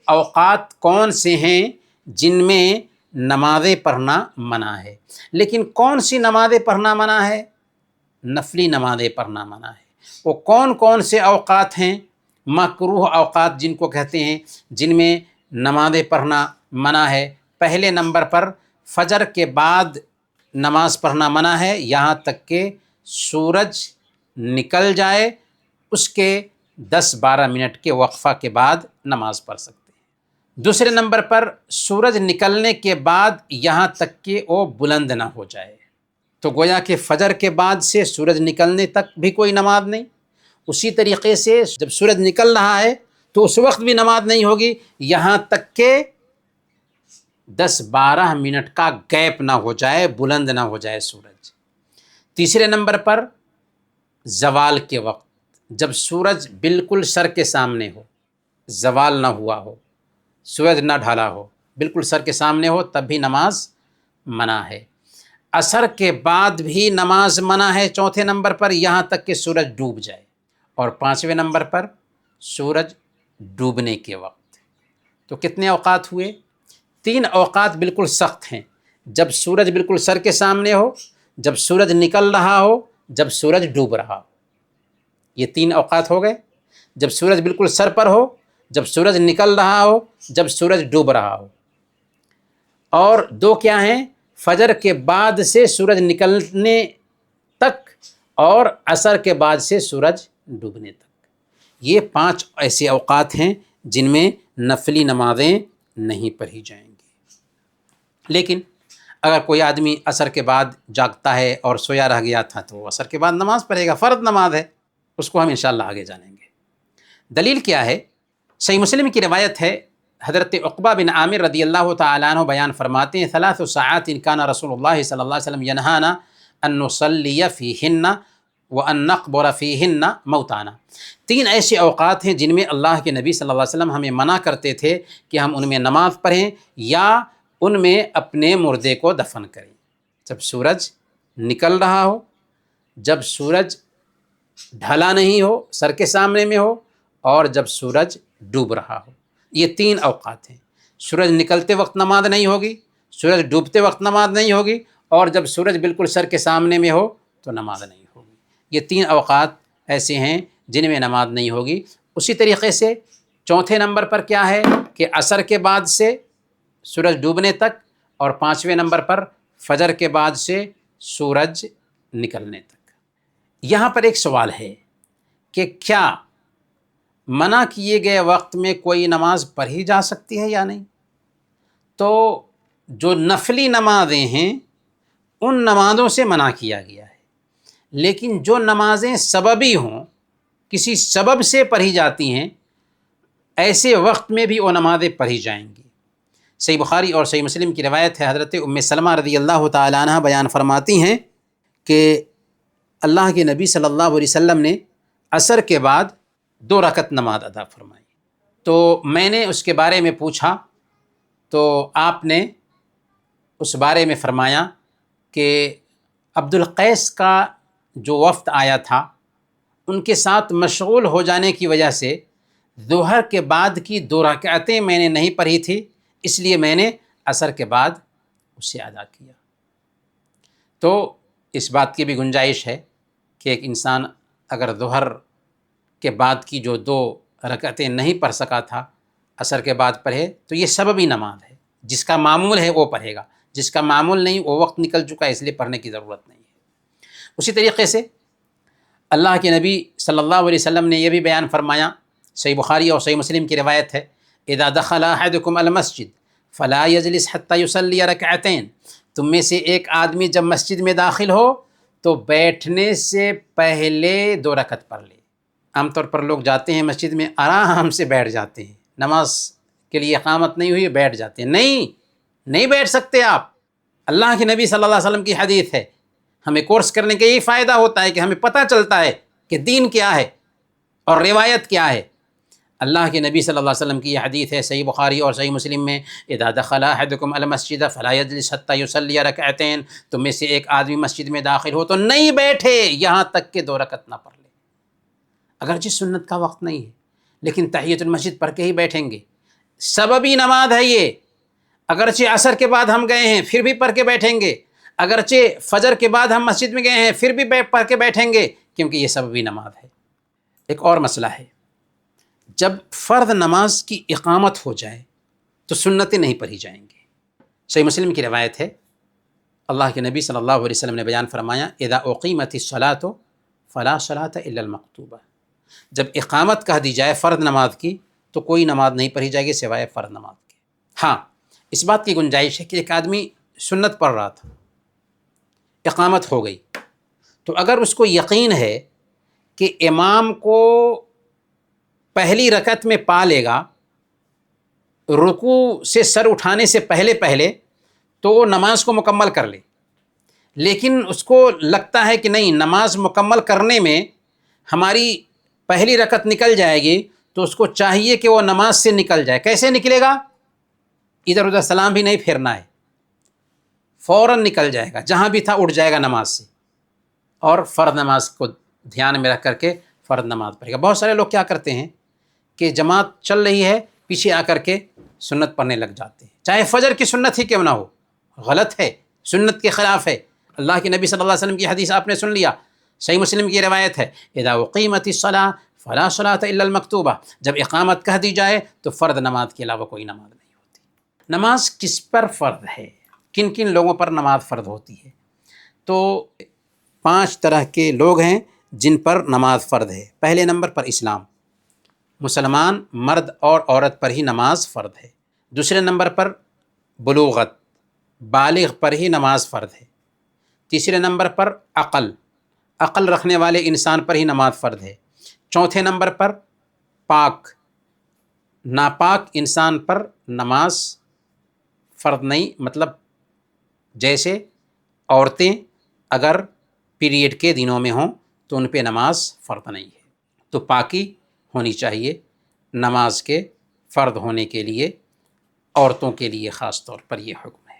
اوقات کون سے ہیں جن میں نمازیں پڑھنا منع ہے۔ لیکن کون سی نمازیں پڑھنا منع ہے؟ نفلی نمازیں پڑھنا منع ہے۔ وہ کون کون سے اوقات ہیں؟ مکروہ اوقات جن کو کہتے ہیں، جن میں نمازیں پڑھنا منع ہے۔ پہلے نمبر پر فجر کے بعد نماز پڑھنا منع ہے یہاں تک کہ سورج نکل جائے، اس کے 10-12 منٹ کے وقفہ کے بعد نماز پڑھ سکتے ہیں۔ دوسرے نمبر پر سورج نکلنے کے بعد یہاں تک کہ وہ بلند نہ ہو جائے، تو گویا کہ فجر کے بعد سے سورج نکلنے تک بھی کوئی نماز نہیں۔ اسی طریقے سے جب سورج نکل رہا ہے تو اس وقت بھی نماز نہیں ہوگی یہاں تک کہ 10-12 منٹ کا گیپ نہ ہو جائے، بلند نہ ہو جائے سورج۔ تیسرے نمبر پر زوال کے وقت، جب سورج بالکل سر کے سامنے ہو، زوال نہ ہوا ہو، سورج نہ ڈھالا ہو، بالکل سر کے سامنے ہو، تب بھی نماز منع ہے۔ عصر کے بعد بھی نماز منع ہے چوتھے نمبر پر یہاں تک کہ سورج ڈوب جائے، اور 5ویں نمبر پر سورج ڈوبنے کے وقت۔ تو کتنے اوقات ہوئے؟ 3 اوقات بالکل سخت ہیں، جب سورج بالکل سر کے سامنے ہو، جب سورج نکل رہا ہو، جب سورج ڈوب رہا ہو۔ یہ 3 اوقات ہو گئے، جب سورج بالکل سر پر ہو، جب سورج نکل رہا ہو، جب سورج ڈوب رہا ہو۔ اور 2 کیا ہیں؟ فجر کے بعد سے سورج نکلنے تک اور عصر کے بعد سے سورج ڈوبنے تک۔ یہ 5 ایسے اوقات ہیں جن میں نفلی نمازیں نہیں پڑھی جائیں گی۔ لیکن اگر کوئی آدمی عصر کے بعد جاگتا ہے اور سویا رہ گیا تھا تو وہ عصر کے بعد نماز پڑھے گا، فرض نماز ہے، اس کو ہم انشاءاللہ آگے جانیں گے۔ دلیل کیا ہے؟ صحیح مسلم کی روایت ہے، حضرت عقبہ بن عامر رضی اللہ تعالیٰ عنہ بیان فرماتے ہیں، 3 ساعات کان رسول اللہ صلی اللہ علیہ وسلم ینہانا ان نصلی فیہن وان نقبر فیہن موتانا۔ 3 ایسے اوقات ہیں جن میں اللہ کے نبی صلی اللہ علیہ وسلم ہمیں منع کرتے تھے کہ ہم ان میں نماز پڑھیں یا ان میں اپنے مردے کو دفن کریں۔ جب سورج نکل رہا ہو، جب سورج ڈھلا نہیں ہو، سر کے سامنے میں ہو، اور جب سورج ڈوب رہا ہو، یہ 3 اوقات ہیں۔ سورج نکلتے وقت نماز نہیں ہوگی، سورج ڈوبتے وقت نماز نہیں ہوگی، اور جب سورج بالکل سر کے سامنے میں ہو تو نماز نہیں ہوگی۔ یہ 3 اوقات ایسے ہیں جن میں نماز نہیں ہوگی۔ اسی طریقے سے چوتھے نمبر پر کیا ہے کہ عصر کے بعد سے سورج ڈوبنے تک، اور 5ویں نمبر پر فجر کے بعد سے سورج نکلنے تک۔ یہاں پر ایک سوال ہے کہ کیا منع کیے گئے وقت میں کوئی نماز پڑھی جا سکتی ہے یا نہیں؟ تو جو نفلی نمازیں ہیں ان نمازوں سے منع کیا گیا ہے، لیکن جو نمازیں سببی ہوں، کسی سبب سے پڑھی جاتی ہیں، ایسے وقت میں بھی وہ نمازیں پڑھی جائیں گی۔ صحیح بخاری اور صحیح مسلم کی روایت ہے، حضرت ام سلمہ رضی اللہ تعالیٰ عنہ بیان فرماتی ہیں کہ اللہ کے نبی صلی اللہ علیہ وسلم نے عصر کے بعد 2 رکعت نماز ادا فرمائی، تو میں نے اس کے بارے میں پوچھا تو آپ نے اس بارے میں فرمایا کہ عبد القیس کا جو وفد آیا تھا ان کے ساتھ مشغول ہو جانے کی وجہ سے ظہر کے بعد کی 2 رکعتیں میں نے نہیں پڑھی تھی، اس لیے میں نے عصر کے بعد اسے ادا کیا۔ تو اس بات کی بھی گنجائش ہے کہ ایک انسان اگر ظہر کے بعد کی جو 2 رکعتیں نہیں پڑھ سکا تھا عصر کے بعد پڑھے تو یہ سببی نماز ہے، جس کا معمول ہے وہ پڑھے گا، جس کا معمول نہیں وہ وقت نکل چکا ہے اس لیے پڑھنے کی ضرورت نہیں ہے۔ اسی طریقے سے اللہ کے نبی صلی اللہ علیہ وسلم نے یہ بھی بیان فرمایا، صحیح بخاری اور صحیح مسلم کی روایت ہے، اذا دخل احدکم المسجد فلا یجلس حتی یصلی رکعتین، تم میں سے ایک آدمی جب مسجد میں داخل ہو تو بیٹھنے سے پہلے 2 رکعت پڑھ لے۔ عام طور پر لوگ جاتے ہیں مسجد میں آرام سے بیٹھ جاتے ہیں، نماز کے لیے اقامت نہیں ہوئی بیٹھ جاتے ہیں، نہیں بیٹھ سکتے آپ۔ اللہ کے نبی صلی اللہ علیہ وسلم کی حدیث ہے، ہمیں کورس کرنے کا یہی فائدہ ہوتا ہے کہ ہمیں پتہ چلتا ہے کہ دین کیا ہے اور روایت کیا ہے۔ اللہ کے نبی صلی اللہ علیہ وسلم کی یہ حدیث ہے صحیح بخاری اور صحیح مسلم میں، اذا دخل احدکم المسجد فلا یجلس حتی یصلی رکعتین، تم میں سے ایک آدمی مسجد میں داخل ہو تو نہیں بیٹھے یہاں تک کہ 2 رکعت نہ پڑھ لے۔ اگرچہ سنت کا وقت نہیں ہے لیکن تحیۃ المسجد پڑھ کے ہی بیٹھیں گے، سببی نماز ہے یہ۔ اگرچہ عصر کے بعد ہم گئے ہیں پھر بھی پڑھ کے بیٹھیں گے، اگرچہ فجر کے بعد ہم مسجد میں گئے ہیں پھر بھی پڑھ کے بیٹھیں گے، کیونکہ یہ سببی نماز ہے۔ ایک اور مسئلہ ہے، جب فرض نماز کی اقامت ہو جائے تو سنتیں نہیں پڑھی جائیں گی۔ صحیح مسلم کی روایت ہے، اللہ کے نبی صلی اللہ علیہ وسلم نے بیان فرمایا، اذا اقیمت الصلاۃ فلا صلاۃ الا المکتوبہ، جب اقامت کہہ دی جائے فرض نماز کی تو کوئی نماز نہیں پڑھی جائے گی سوائے فرض نماز کے۔ ہاں، اس بات کی گنجائش ہے کہ ایک آدمی سنت پڑھ رہا تھا، اقامت ہو گئی، تو اگر اس کو یقین ہے کہ امام کو پہلی رکعت میں پا لے گا رکوع سے سر اٹھانے سے پہلے تو وہ نماز کو مکمل کر لے، لیکن اس کو لگتا ہے کہ نہیں نماز مکمل کرنے میں ہماری پہلی رکعت نکل جائے گی، تو اس کو چاہیے کہ وہ نماز سے نکل جائے۔ کیسے نکلے گا؟ ادھر ادھر سلام بھی نہیں پھیرنا ہے، فوراً نکل جائے گا، جہاں بھی تھا اٹھ جائے گا نماز سے، اور فرض نماز کو دھیان میں رکھ کر کے فرض نماز پڑھے گا۔ بہت سارے لوگ کیا کرتے ہیں کہ جماعت چل رہی ہے پیچھے آ کر کے سنت پڑھنے لگ جاتے ہیں، چاہے فجر کی سنت ہی کیوں نہ ہو، غلط ہے، سنت کے خلاف ہے۔ اللہ کے نبی صلی اللہ علیہ وسلم کی حدیث آپ نے سن لیا، صحیح مسلم کی روایت ہے، اذا اقیمت الصلاۃ فلا صلاۃ الا المکتوبہ، جب اقامت کہہ دی جائے تو فرض نماز کے علاوہ کوئی نماز نہیں ہوتی۔ نماز کس پر فرض ہے، کن کن لوگوں پر نماز فرض ہوتی ہے؟ تو 5 طرح کے لوگ ہیں جن پر نماز فرض ہے۔ پہلے نمبر پر اسلام، مسلمان مرد اور عورت پر ہی نماز فرض ہے۔ دوسرے نمبر پر بلوغت، بالغ پر ہی نماز فرض ہے۔ تیسرے نمبر پر عقل رکھنے والے انسان پر ہی نماز فرض ہے۔ چوتھے نمبر پر ناپاک انسان پر نماز فرض نہیں، مطلب جیسے عورتیں اگر پیریڈ کے دنوں میں ہوں تو ان پہ نماز فرض نہیں ہے۔ تو پاکی ہونی چاہیے نماز کے فرض ہونے کے لیے، عورتوں کے لیے خاص طور پر یہ حکم ہے۔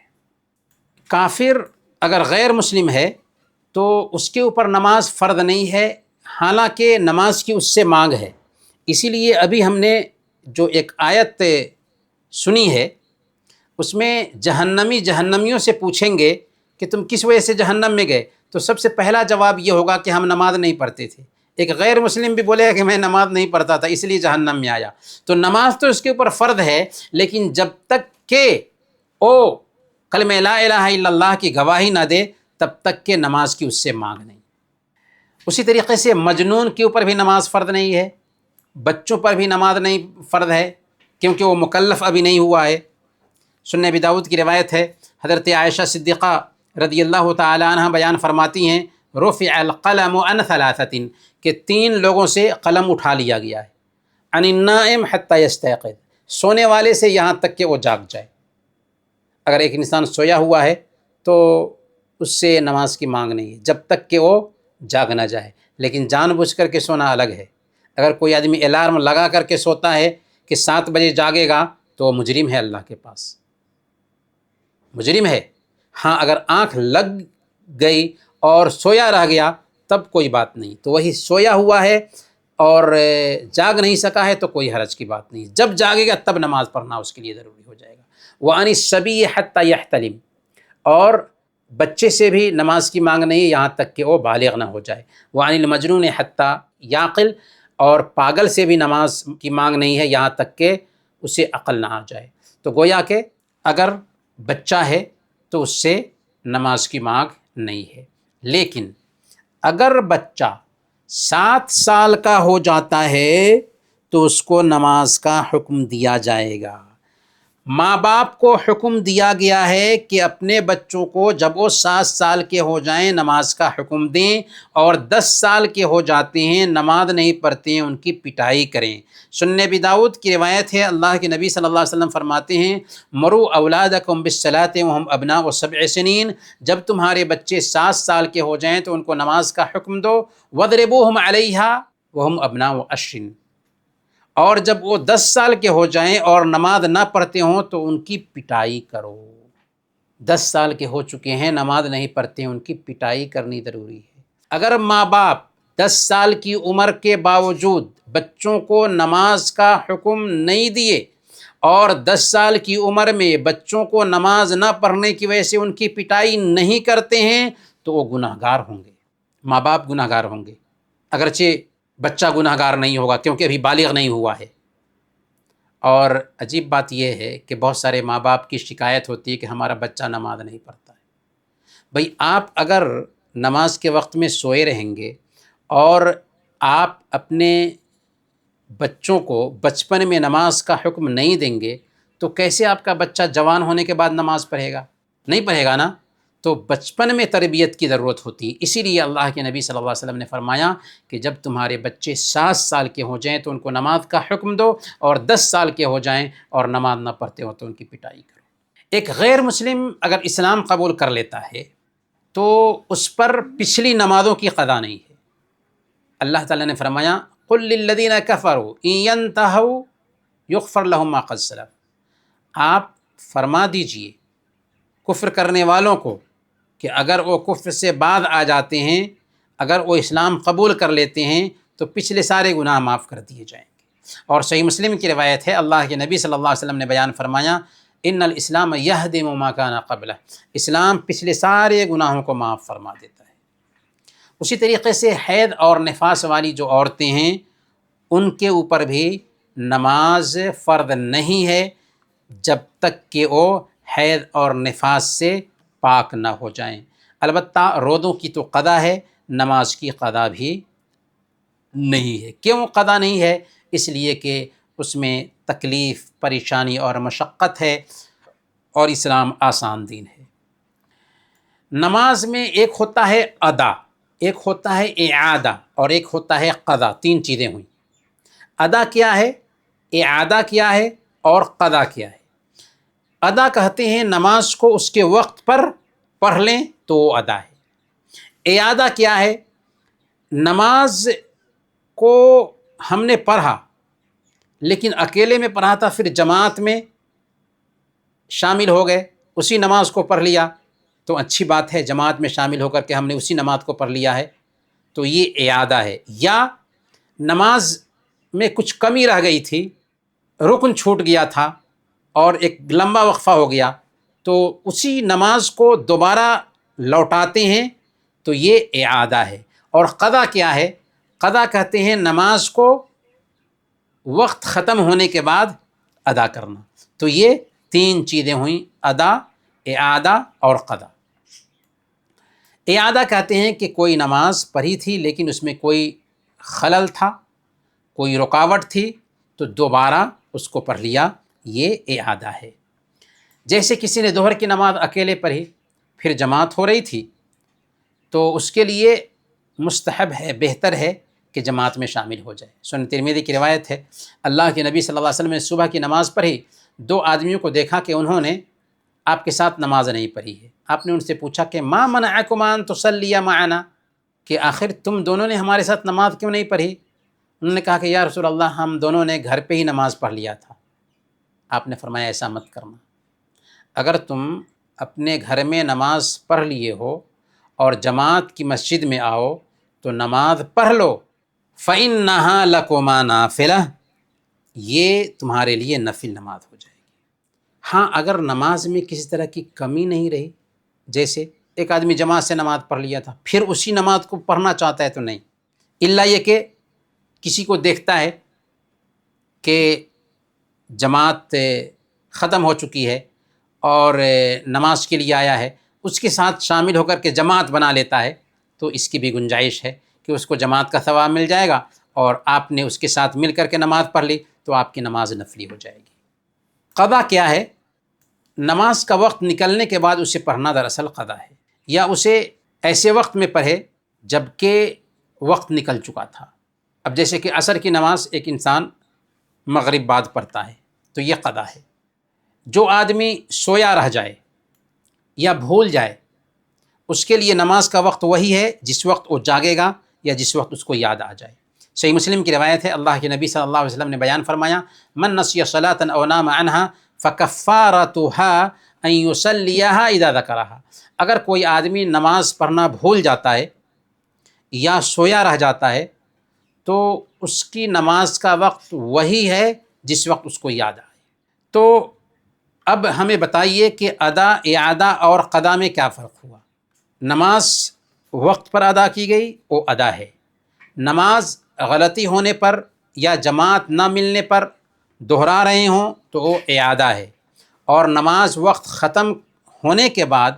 کافر اگر غیر مسلم ہے تو اس کے اوپر نماز فرض نہیں ہے، حالانکہ نماز کی اس سے مانگ ہے۔ اسی لیے ابھی ہم نے جو ایک آیت سنی ہے اس میں جہنمیوں سے پوچھیں گے کہ تم کس وجہ سے جہنم میں گئے، تو سب سے پہلا جواب یہ ہوگا کہ ہم نماز نہیں پڑھتے تھے۔ ایک غیر مسلم بھی بولے گا کہ میں نماز نہیں پڑھتا تھا اس لیے جہنم میں آیا۔ تو نماز تو اس کے اوپر فرض ہے، لیکن جب تک کہ وہ کلمہ لا الہ الا اللہ کی گواہی نہ دے تب تک کہ نماز کی اس سے مانگ نہیں۔ اسی طریقے سے مجنون کے اوپر بھی نماز فرض نہیں ہے، بچوں پر بھی نماز نہیں فرض ہے کیونکہ وہ مکلف ابھی نہیں ہوا ہے۔ سنن ابی داؤد کی روایت ہے، حضرت عائشہ صدیقہ رضی اللہ تعالی عنہ بیان فرماتی ہیں، رفع القلم عن ثلاثۃ، کہ 3 لوگوں سے قلم اٹھا لیا گیا ہے، عن النائم حتی یستیقظ، سونے والے سے یہاں تک کہ وہ جاگ جائے۔ اگر ایک انسان سویا ہوا ہے تو اس سے نماز کی مانگ نہیں ہے جب تک کہ وہ جاگ نہ جائے، لیکن جان بوجھ کر کے سونا الگ ہے۔ اگر کوئی آدمی الارم لگا کر کے سوتا ہے کہ 7 بجے جاگے گا تو وہ مجرم ہے، اللہ کے پاس مجرم ہے۔ ہاں اگر آنکھ لگ گئی اور سویا رہ گیا تب کوئی بات نہیں، تو وہی سویا ہوا ہے اور جاگ نہیں سکا ہے تو کوئی حرج کی بات نہیں، جب جاگے گا تب نماز پڑھنا اس کے لیے ضروری ہو جائے گا۔ وعن الصبی حتی یحتلم، اور بچے سے بھی نماز کی مانگ نہیں یہاں تک کہ وہ بالغ نہ ہو جائے۔ وعن المجنون حتی یعقل، اور پاگل سے بھی نماز کی مانگ نہیں ہے یہاں تک کہ اسے عقل نہ آ جائے۔ تو گویا کہ اگر بچہ ہے تو اس سے نماز کی مانگ نہیں ہے، لیکن اگر بچہ 7 سال کا ہو جاتا ہے تو اس کو نماز کا حکم دیا جائے گا۔ ماں باپ کو حکم دیا گیا ہے کہ اپنے بچوں کو جب وہ 7 سال کے ہو جائیں نماز کا حکم دیں، اور 10 سال کے ہو جاتے ہیں نماز نہیں پڑھتے ہیں ان کی پٹائی کریں۔ سنن ابی داؤد کی روایت ہے، اللہ کے نبی صلی اللہ علیہ وسلم فرماتے ہیں، مروا اولادکم بالصلاۃ وہم ابناء 7 سنین، جب تمہارے بچے 7 سال کے ہو جائیں تو ان کو نماز کا حکم دو، واضربوہم علیہا وہم ابناء 10، اور جب وہ 10 سال کے ہو جائیں اور نماز نہ پڑھتے ہوں تو ان کی پٹائی کرو۔ 10 سال کے ہو چکے ہیں نماز نہیں پڑھتے ہیں ان کی پٹائی کرنی ضروری ہے۔ اگر ماں باپ 10 سال کی عمر کے باوجود بچوں کو نماز کا حکم نہیں دیے اور 10 سال کی عمر میں بچوں کو نماز نہ پڑھنے کی وجہ سے ان کی پٹائی نہیں کرتے ہیں تو وہ گناہ گار ہوں گے، ماں باپ گناہ گار ہوں گے، اگرچہ بچہ گناہ گار نہیں ہوگا کیونکہ ابھی بالغ نہیں ہوا ہے۔ اور عجیب بات یہ ہے کہ بہت سارے ماں باپ کی شکایت ہوتی ہے کہ ہمارا بچہ نماز نہیں پڑھتا ہے۔ بھئی آپ اگر نماز کے وقت میں سوئے رہیں گے اور آپ اپنے بچوں کو بچپن میں نماز کا حکم نہیں دیں گے تو کیسے آپ کا بچہ جوان ہونے کے بعد نماز پڑھے گا؟ نہیں پڑھے گا نا۔ تو بچپن میں تربیت کی ضرورت ہوتی ہے، اسی لیے اللہ کے نبی صلی اللہ علیہ وسلم نے فرمایا کہ جب تمہارے بچے 7 سال کے ہو جائیں تو ان کو نماز کا حکم دو، اور 10 سال کے ہو جائیں اور نماز نہ پڑھتے ہو تو ان کی پٹائی کرو۔ ایک غیر مسلم اگر اسلام قبول کر لیتا ہے تو اس پر پچھلی نمازوں کی قضا نہیں ہے۔ اللہ تعالیٰ نے فرمایا قل للذین کفروا ان ینتہوا یغفر لہم ما قد سلف، آپ فرما دیجئے کفر کرنے والوں کو کہ اگر وہ کفر سے بعد آ جاتے ہیں، اگر وہ اسلام قبول کر لیتے ہیں تو پچھلے سارے گناہ معاف کر دیے جائیں گے۔ اور صحیح مسلم کی روایت ہے، اللہ کے نبی صلی اللہ علیہ وسلم نے بیان فرمایا ان الاسلام یہدم ما کان قبلہ، اسلام پچھلے سارے گناہوں کو معاف فرما دیتا ہے۔ اسی طریقے سے حیض اور نفاس والی جو عورتیں ہیں ان کے اوپر بھی نماز فرض نہیں ہے جب تک کہ وہ حیض اور نفاس سے پاک نہ ہو جائیں۔ البتہ روزوں کی تو قضا ہے، نماز کی قضا بھی نہیں ہے۔ کیوں قضا نہیں ہے؟ اس لیے کہ اس میں تکلیف، پریشانی اور مشقت ہے، اور اسلام آسان دین ہے۔ نماز میں ایک ہوتا ہے ادا، ایک ہوتا ہے اعادہ، اور ایک ہوتا ہے قضا. تین چیزیں ہوئیں. ادا کیا ہے، اعادہ کیا ہے، اور قضا کیا ہے. ادا کہتے ہیں نماز کو اس کے وقت پر پڑھ لیں تو وہ ادا ہے. اعادہ کیا ہے، نماز کو ہم نے پڑھا لیکن اکیلے میں پڑھا تھا، پھر جماعت میں شامل ہو گئے، اسی نماز کو پڑھ لیا تو اچھی بات ہے، جماعت میں شامل ہو کر کے ہم نے اسی نماز کو پڑھ لیا ہے تو یہ اعادہ ہے. یا نماز میں کچھ کمی رہ گئی تھی، رکن چھوٹ گیا تھا اور ایک لمبا وقفہ ہو گیا تو اسی نماز کو دوبارہ لوٹاتے ہیں تو یہ اعادہ ہے. اور قضا کیا ہے، قضا کہتے ہیں نماز کو وقت ختم ہونے کے بعد ادا کرنا. تو یہ تین چیزیں ہوئیں، ادا، اعادہ اور قضا. اعادہ کہتے ہیں کہ کوئی نماز پڑھی تھی لیکن اس میں کوئی خلل تھا، کوئی رکاوٹ تھی تو دوبارہ اس کو پڑھ لیا، یہ اعادہ ہے. جیسے کسی نے ظہر کی نماز اکیلے پڑھی، پھر جماعت ہو رہی تھی تو اس کے لیے مستحب ہے، بہتر ہے کہ جماعت میں شامل ہو جائے. سنن ترمذی کی روایت ہے، اللہ کے نبی صلی اللہ علیہ وسلم نے صبح کی نماز پڑھی، دو آدمیوں کو دیکھا کہ انہوں نے آپ کے ساتھ نماز نہیں پڑھی ہے. آپ نے ان سے پوچھا کہ ما منعکما ان تصلی معنا، کہ آخر تم دونوں نے ہمارے ساتھ نماز کیوں نہیں پڑھی؟ انہوں نے کہا کہ یا رسول اللہ ہم دونوں نے گھر پہ ہی نماز پڑھ لیا تھا. آپ نے فرمایا ایسا مت کرنا، اگر تم اپنے گھر میں نماز پڑھ لیے ہو اور جماعت کی مسجد میں آؤ تو نماز پڑھ لو، فَإِنَّهَا لَكُمَا نَافِلَةٌ، یہ تمہارے لیے نفل نماز ہو جائے گی. ہاں اگر نماز میں کسی طرح کی کمی نہیں رہی، جیسے ایک آدمی جماعت سے نماز پڑھ لیا تھا پھر اسی نماز کو پڑھنا چاہتا ہے تو نہیں، الا یہ کہ کسی کو دیکھتا ہے کہ جماعت ختم ہو چکی ہے اور نماز کے لیے آیا ہے، اس کے ساتھ شامل ہو کر کے جماعت بنا لیتا ہے تو اس کی بھی گنجائش ہے کہ اس کو جماعت کا ثواب مل جائے گا اور آپ نے اس کے ساتھ مل کر کے نماز پڑھ لی تو آپ کی نماز نفلی ہو جائے گی. قضا کیا ہے، نماز کا وقت نکلنے کے بعد اسے پڑھنا دراصل قضا ہے، یا اسے ایسے وقت میں پڑھے جب کہ وقت نکل چکا تھا. اب جیسے کہ عصر کی نماز ایک انسان مغرب بعد پڑھتا ہے تو یہ قضا ہے. جو آدمی سویا رہ جائے یا بھول جائے اس کے لیے نماز کا وقت وہی ہے جس وقت وہ جاگے گا یا جس وقت اس کو یاد آ جائے. صحیح مسلم کی روایت ہے، اللہ کے نبی صلی اللہ علیہ وسلم نے بیان فرمایا، من نسی صلاۃ او نام عنها فکفارتها ان یصلیها اذا ذکرها. اگر کوئی آدمی نماز پڑھنا بھول جاتا ہے یا سویا رہ جاتا ہے تو اس کی نماز کا وقت وہی ہے جس وقت اس کو یاد آئے. تو اب ہمیں بتائیے کہ ادا، اعادہ اور قضا میں کیا فرق ہوا؟ نماز وقت پر ادا کی گئی وہ ادا ہے، نماز غلطی ہونے پر یا جماعت نہ ملنے پر دہرا رہے ہوں تو وہ اعادہ ہے، اور نماز وقت ختم ہونے کے بعد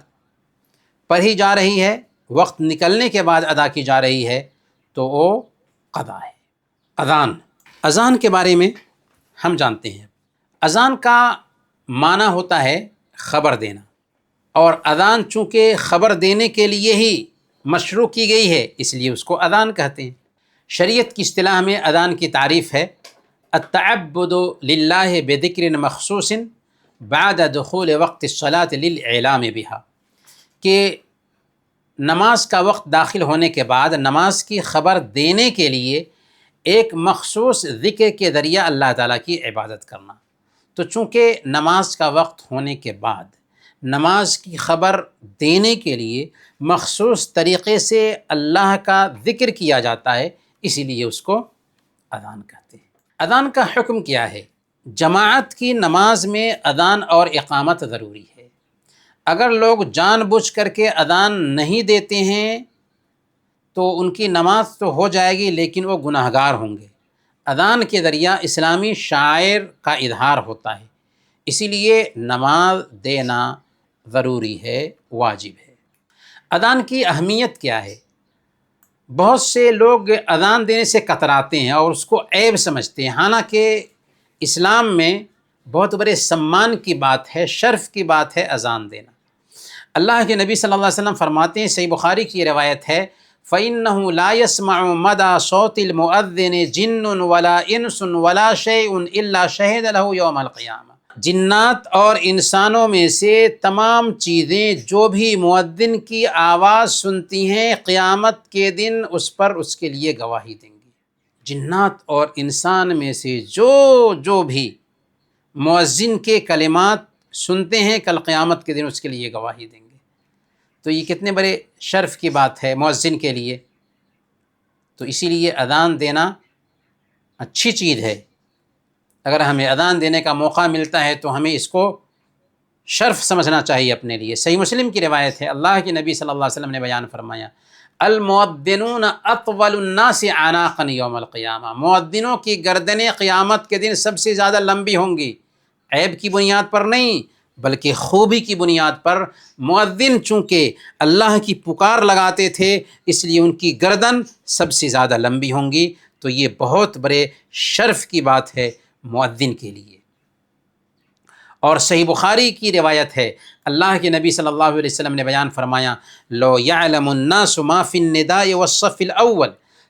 پڑھی جا رہی ہے، وقت نکلنے کے بعد ادا کی جا رہی ہے تو وہ قضا ہے. اذان کے بارے میں ہم جانتے ہیں، اذان کا معنی ہوتا ہے خبر دینا، اور اذان چونکہ خبر دینے کے لیے ہی مشروع کی گئی ہے اس لیے اس کو اذان کہتے ہیں. شریعت کی اصطلاح میں اذان کی تعریف ہے التعبد للہ بذکر مخصوص بعد دخول وقت الصلاۃ للاعلام بها، کہ نماز کا وقت داخل ہونے کے بعد نماز کی خبر دینے کے لیے ایک مخصوص ذکر کے ذریعہ اللہ تعالیٰ کی عبادت کرنا. تو چونکہ نماز کا وقت ہونے کے بعد نماز کی خبر دینے کے لیے مخصوص طریقے سے اللہ کا ذکر کیا جاتا ہے، اسی لیے اس کو اذان کہتے ہیں. اذان کا حکم کیا ہے؟ جماعت کی نماز میں اذان اور اقامت ضروری ہے. اگر لوگ جان بوجھ کر کے اذان نہیں دیتے ہیں تو ان کی نماز تو ہو جائے گی لیکن وہ گناہگار ہوں گے. اذان کے ذریعہ اسلامی شعائر کا اظہار ہوتا ہے، اسی لیے نماز دینا ضروری ہے، واجب ہے. اذان کی اہمیت کیا ہے؟ بہت سے لوگ اذان دینے سے کتراتے ہیں اور اس کو عیب سمجھتے ہیں، حالانکہ اسلام میں بہت بڑے سمان کی بات ہے، شرف کی بات ہے اذان دینا. اللہ کے نبی صلی اللہ علیہ وسلم فرماتے ہیں، صحیح بخاری کی روایت ہے، فَإِنَّهُ لَا يَسْمَعُ مَدَى صَوْتِ الْمُؤَذِّنِ جِنٌّ وَلَا إِنسٌ وَلَا شَيْءٌ إِلَّا شَهِدَ لَهُ يَوْمَ الْقِيَامَةِ۔ جنات اور انسانوں میں سے تمام چیزیں جو بھی مؤذن کی آواز سنتی ہیں، قیامت کے دن اس پر اس کے لیے گواہی دیں گی۔ جنات اور انسان میں سے جو بھی مؤذن کے کلمات سنتے ہیں، کل قیامت کے دن اس کے لیے گواہی دیں گے۔ تو یہ کتنے بڑے شرف کی بات ہے مؤذن کے لیے۔ تو اسی لیے اذان دینا اچھی چیز ہے۔ اگر ہمیں اذان دینے کا موقع ملتا ہے تو ہمیں اس کو شرف سمجھنا چاہیے اپنے لیے۔ صحیح مسلم کی روایت ہے، اللہ کے نبی صلی اللہ علیہ وسلم نے بیان فرمایا، المؤذنون اطول الناس اعناقا یوم القیامہ، مؤذنوں کی گردنیں قیامت کے دن سب سے زیادہ لمبی ہوں گی، عیب کی بنیاد پر نہیں بلکہ خوبی کی بنیاد پر۔ مؤذن چونکہ اللہ کی پکار لگاتے تھے اس لیے ان کی گردن سب سے زیادہ لمبی ہوں گی۔ تو یہ بہت بڑے شرف کی بات ہے مؤذن کے لیے۔ اور صحیح بخاری کی روایت ہے، اللہ کے نبی صلی اللہ علیہ وسلم نے بیان فرمایا، لو يعلم الناس ما في النداء والصف الاول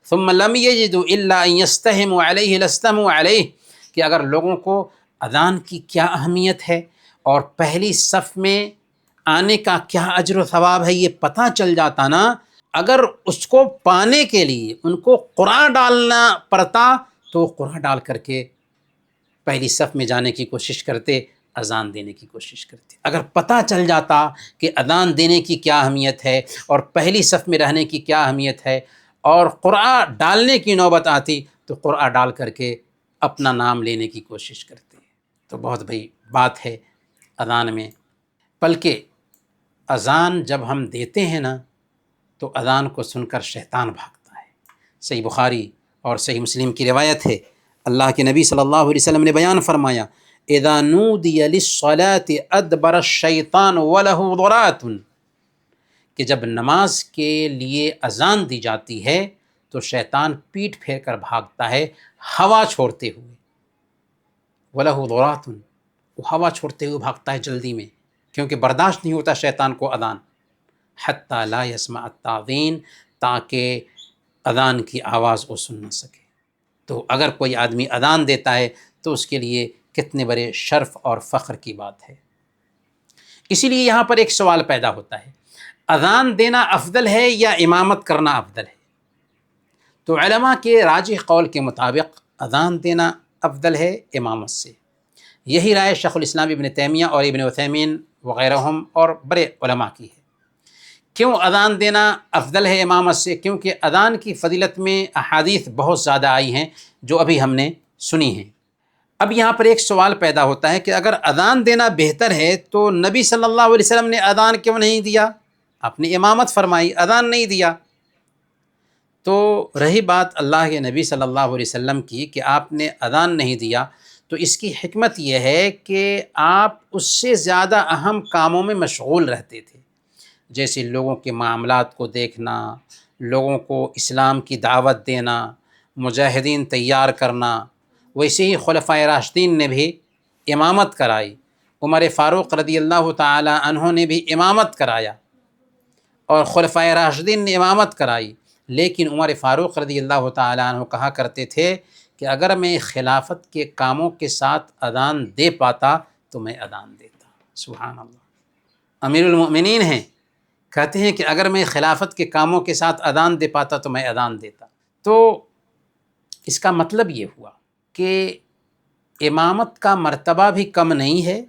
ثم لم يجدوا الا ان يستهموا عليه لاستهموا عليه، کہ اگر لوگوں کو اذان کی کیا اہمیت ہے اور پہلی صف میں آنے کا کیا اجر و ثواب ہے یہ پتہ چل جاتا نا، اگر اس کو پانے کے لیے ان کو قرآن ڈالنا پڑتا تو قرآن ڈال کر کے پہلی صف میں جانے کی کوشش کرتے، اذان دینے کی کوشش کرتے۔ اگر پتہ چل جاتا کہ اذان دینے کی کیا اہمیت ہے اور پہلی صف میں رہنے کی کیا اہمیت ہے اور قرآن ڈالنے کی نوبت آتی تو قرآن ڈال کر کے اپنا نام لینے کی کوشش کرتے۔ تو بہت بڑی بات ہے اذان میں۔ بلکہ اذان جب ہم دیتے ہیں نا تو اذان کو سن کر شیطان بھاگتا ہے۔ صحیح بخاری اور صحیح مسلم کی روایت ہے، اللہ کے نبی صلی اللہ علیہ وسلم نے بیان فرمایا، اذا نودی للصلاة ادبر الشیطان وله ضرات، کہ جب نماز کے لیے اذان دی جاتی ہے تو شیطان پیٹ پھیر کر بھاگتا ہے ہوا چھوڑتے ہوئے، وله ضرات، وہ ہوا چھوڑتے ہوئے بھاگتا ہے جلدی میں، کیونکہ برداشت نہیں ہوتا شیطان کو اذان، حتی لا یسمع التعظیم، تاکہ اذان کی آواز وہ سن نہ سکے۔ تو اگر کوئی آدمی اذان دیتا ہے تو اس کے لیے کتنے بڑے شرف اور فخر کی بات ہے۔ اسی لیے یہاں پر ایک سوال پیدا ہوتا ہے، اذان دینا افضل ہے یا امامت کرنا افضل ہے؟ تو علماء کے راجح قول کے مطابق اذان دینا افضل ہے امامت سے۔ یہی رائے شیخ الاسلام ابن تیمیہ اور ابن عثیمین وغیرہم اور بڑے علماء کی ہے۔ کیوں اذان دینا افضل ہے امامت سے؟ کیونکہ اذان کی فضیلت میں احادیث بہت زیادہ آئی ہیں جو ابھی ہم نے سنی ہیں۔ اب یہاں پر ایک سوال پیدا ہوتا ہے کہ اگر اذان دینا بہتر ہے تو نبی صلی اللہ علیہ وسلم نے اذان کیوں نہیں دیا؟ آپ نے امامت فرمائی، اذان نہیں دیا۔ تو رہی بات اللہ کے نبی صلی اللہ علیہ وسلم کی کہ آپ نے اذان نہیں دیا، تو اس کی حکمت یہ ہے کہ آپ اس سے زیادہ اہم کاموں میں مشغول رہتے تھے، جیسے لوگوں کے معاملات کو دیکھنا، لوگوں کو اسلام کی دعوت دینا، مجاہدین تیار کرنا۔ ویسے ہی خلفائے راشدین نے بھی امامت کرائی، عمر فاروق رضی اللہ تعالی عنہ نے بھی امامت کرایا اور خلفائے راشدین نے امامت کرائی، لیکن عمر فاروق رضی اللہ تعالی عنہ کہا کرتے تھے کہ اگر میں خلافت کے کاموں کے ساتھ اذان دے پاتا تو میں اذان دیتا۔ سبحان اللہ، امیر المؤمنین ہیں، کہتے ہیں کہ اگر میں خلافت کے کاموں کے ساتھ اذان دے پاتا تو میں اذان دیتا۔ تو اس کا مطلب یہ ہوا کہ امامت کا مرتبہ بھی کم نہیں ہے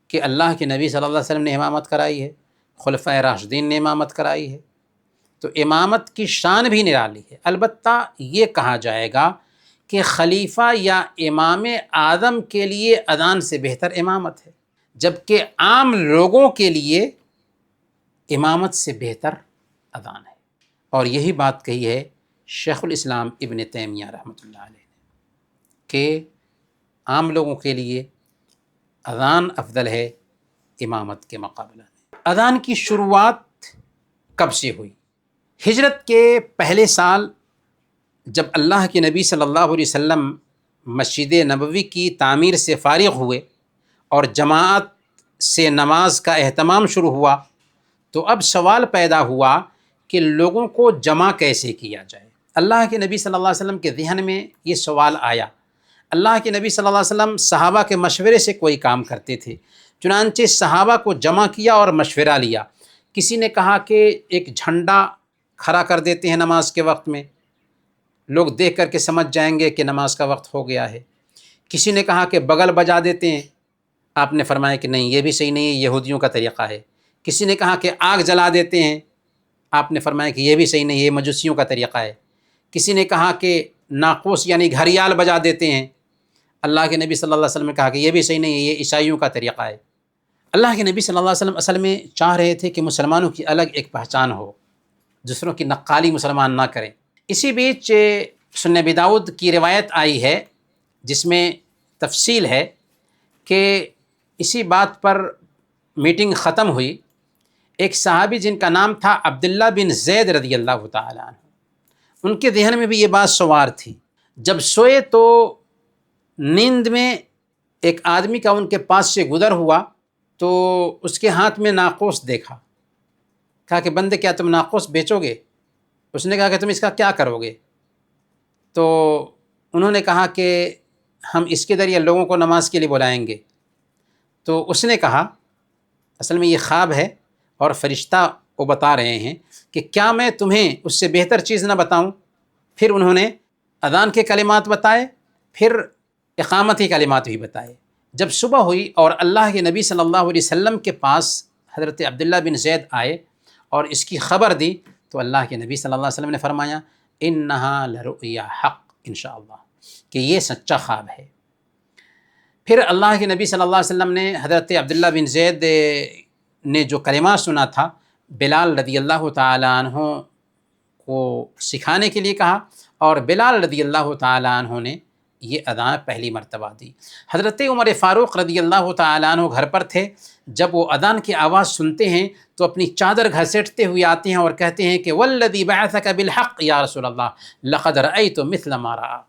کہ اللہ کے نبی صلی اللہ علیہ وسلم نے امامت کرائی ہے، خلفائے راشدین نے امامت کرائی ہے، تو امامت کی شان بھی نرالی ہے۔ البتہ یہ کہا جائے گا کہ خلیفہ یا امام اعظم کے لیے اذان سے بہتر امامت ہے، جبکہ عام لوگوں کے لیے امامت سے بہتر اذان ہے۔ اور یہی بات کہی ہے شیخ الاسلام ابن تیمیہ رحمۃ اللہ علیہ نے کہ عام لوگوں کے لیے اذان افضل ہے امامت کے مقابلہ میں۔ اذان کی شروعات کب سے ہوئی؟ ہجرت کے پہلے سال جب اللہ کے نبی صلی اللہ علیہ وسلم مسجد نبوی کی تعمیر سے فارغ ہوئے اور جماعت سے نماز کا اہتمام شروع ہوا تو اب سوال پیدا ہوا کہ لوگوں کو جمع کیسے کیا جائے۔ اللہ کے نبی صلی اللہ علیہ وسلم کے ذہن میں یہ سوال آیا۔ اللہ کے نبی صلی اللہ علیہ وسلم صحابہ کے مشورے سے کوئی کام کرتے تھے، چنانچہ صحابہ کو جمع کیا اور مشورہ لیا۔ کسی نے کہا کہ ایک جھنڈا کھڑا کر دیتے ہیں نماز کے وقت میں، لوگ دیکھ کر کے سمجھ جائیں گے کہ نماز کا وقت ہو گیا ہے۔ کسی نے کہا کہ بغل بجا دیتے ہیں، آپ نے فرمایا کہ نہیں، یہ بھی صحیح نہیں ہے، یہودیوں کا طریقہ ہے۔ کسی نے کہا کہ آگ جلا دیتے ہیں، آپ نے فرمایا کہ یہ بھی صحیح نہیں ہے، یہ مجوسیوں کا طریقہ ہے۔ کسی نے کہا کہ ناقوس یعنی گھڑیال بجا دیتے ہیں، اللہ کے نبی صلی اللہ علیہ وسلم نے کہا کہ یہ بھی صحیح نہیں ہے، یہ عیسائیوں کا طریقہ ہے۔ اللہ کے نبی صلی اللہ علیہ وسلم اصل میں چاہ رہے تھے کہ مسلمانوں کی الگ ایک پہچان ہو، دوسروں کی نقالی مسلمان نہ کریں۔ اسی بیچ سنن ابی داؤد کی روایت آئی ہے جس میں تفصیل ہے کہ اسی بات پر میٹنگ ختم ہوئی۔ ایک صحابی جن کا نام تھا عبداللہ بن زید رضی اللہ تعالیٰ عنہ، ان کے ذہن میں بھی یہ بات سوار تھی۔ جب سوئے تو نیند میں ایک آدمی کا ان کے پاس سے گزر ہوا تو اس کے ہاتھ میں ناقوس دیکھا۔ کہا کہ بندے کیا تم ناقوس بیچو گے؟ اس نے کہا کہ تم اس کا کیا کرو گے؟ تو انہوں نے کہا کہ ہم اس کے ذریعے لوگوں کو نماز کے لیے بلائیں گے۔ تو اس نے کہا اصل میں یہ خواب ہے اور فرشتہ وہ بتا رہے ہیں کہ کیا میں تمہیں اس سے بہتر چیز نہ بتاؤں؟ پھر انہوں نے اذان کے کلمات بتائے، پھر اقامت کے کلمات بھی بتائے۔ جب صبح ہوئی اور اللہ کے نبی صلی اللہ علیہ وسلم کے پاس حضرت عبداللہ بن زید آئے اور اس کی خبر دی تو اللہ کے نبی صلی اللہ علیہ وسلم نے فرمایا انہا لرؤیا حق، انشاءاللہ کہ یہ سچا خواب ہے۔ پھر اللہ کے نبی صلی اللہ علیہ وسلم نے حضرت عبداللہ بن زید نے جو کلمات سنا تھا بلال رضی اللہ تعالیٰ عنہ کو سکھانے کے لیے کہا، اور بلال رضی اللہ تعالیٰ عنہ نے یہ اذان پہلی مرتبہ دی۔ حضرت عمر فاروق رضی اللہ تعالیٰ عنہ گھر پر تھے، جب وہ اذان کی آواز سنتے ہیں تو اپنی چادر گھسیٹتے ہوئے آتے ہیں اور کہتے ہیں کہ والذی بعثک بالحق یا رسول اللہ لقد رأیت مثل ما رأى،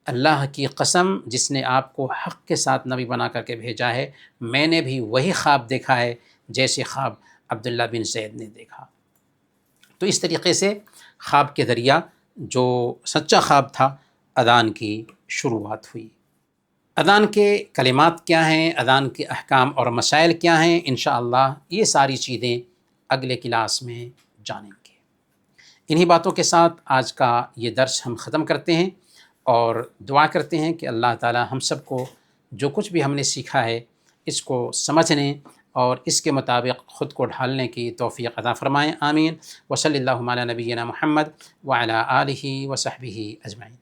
اللہ کی قسم جس نے آپ کو حق کے ساتھ نبی بنا کر کے بھیجا ہے، میں نے بھی وہی خواب دیکھا ہے جیسے خواب عبداللہ بن زید نے دیکھا۔ تو اس طریقے سے خواب کے ذریعہ جو سچا خواب تھا اذان کی شروعات ہوئی۔ اذان کے کلمات کیا ہیں، اذان کے احکام اور مسائل کیا ہیں، انشاءاللہ یہ ساری چیزیں اگلے کلاس میں جانیں گے۔ انہی باتوں کے ساتھ آج کا یہ درس ہم ختم کرتے ہیں اور دعا کرتے ہیں کہ اللہ تعالی ہم سب کو جو کچھ بھی ہم نے سیکھا ہے اس کو سمجھنے اور اس کے مطابق خود کو ڈھالنے کی توفیق عطا فرمائیں، آمین۔ وصلی اللہ علی نبینا محمد وعلی آلہ وصحبہ اجمعین۔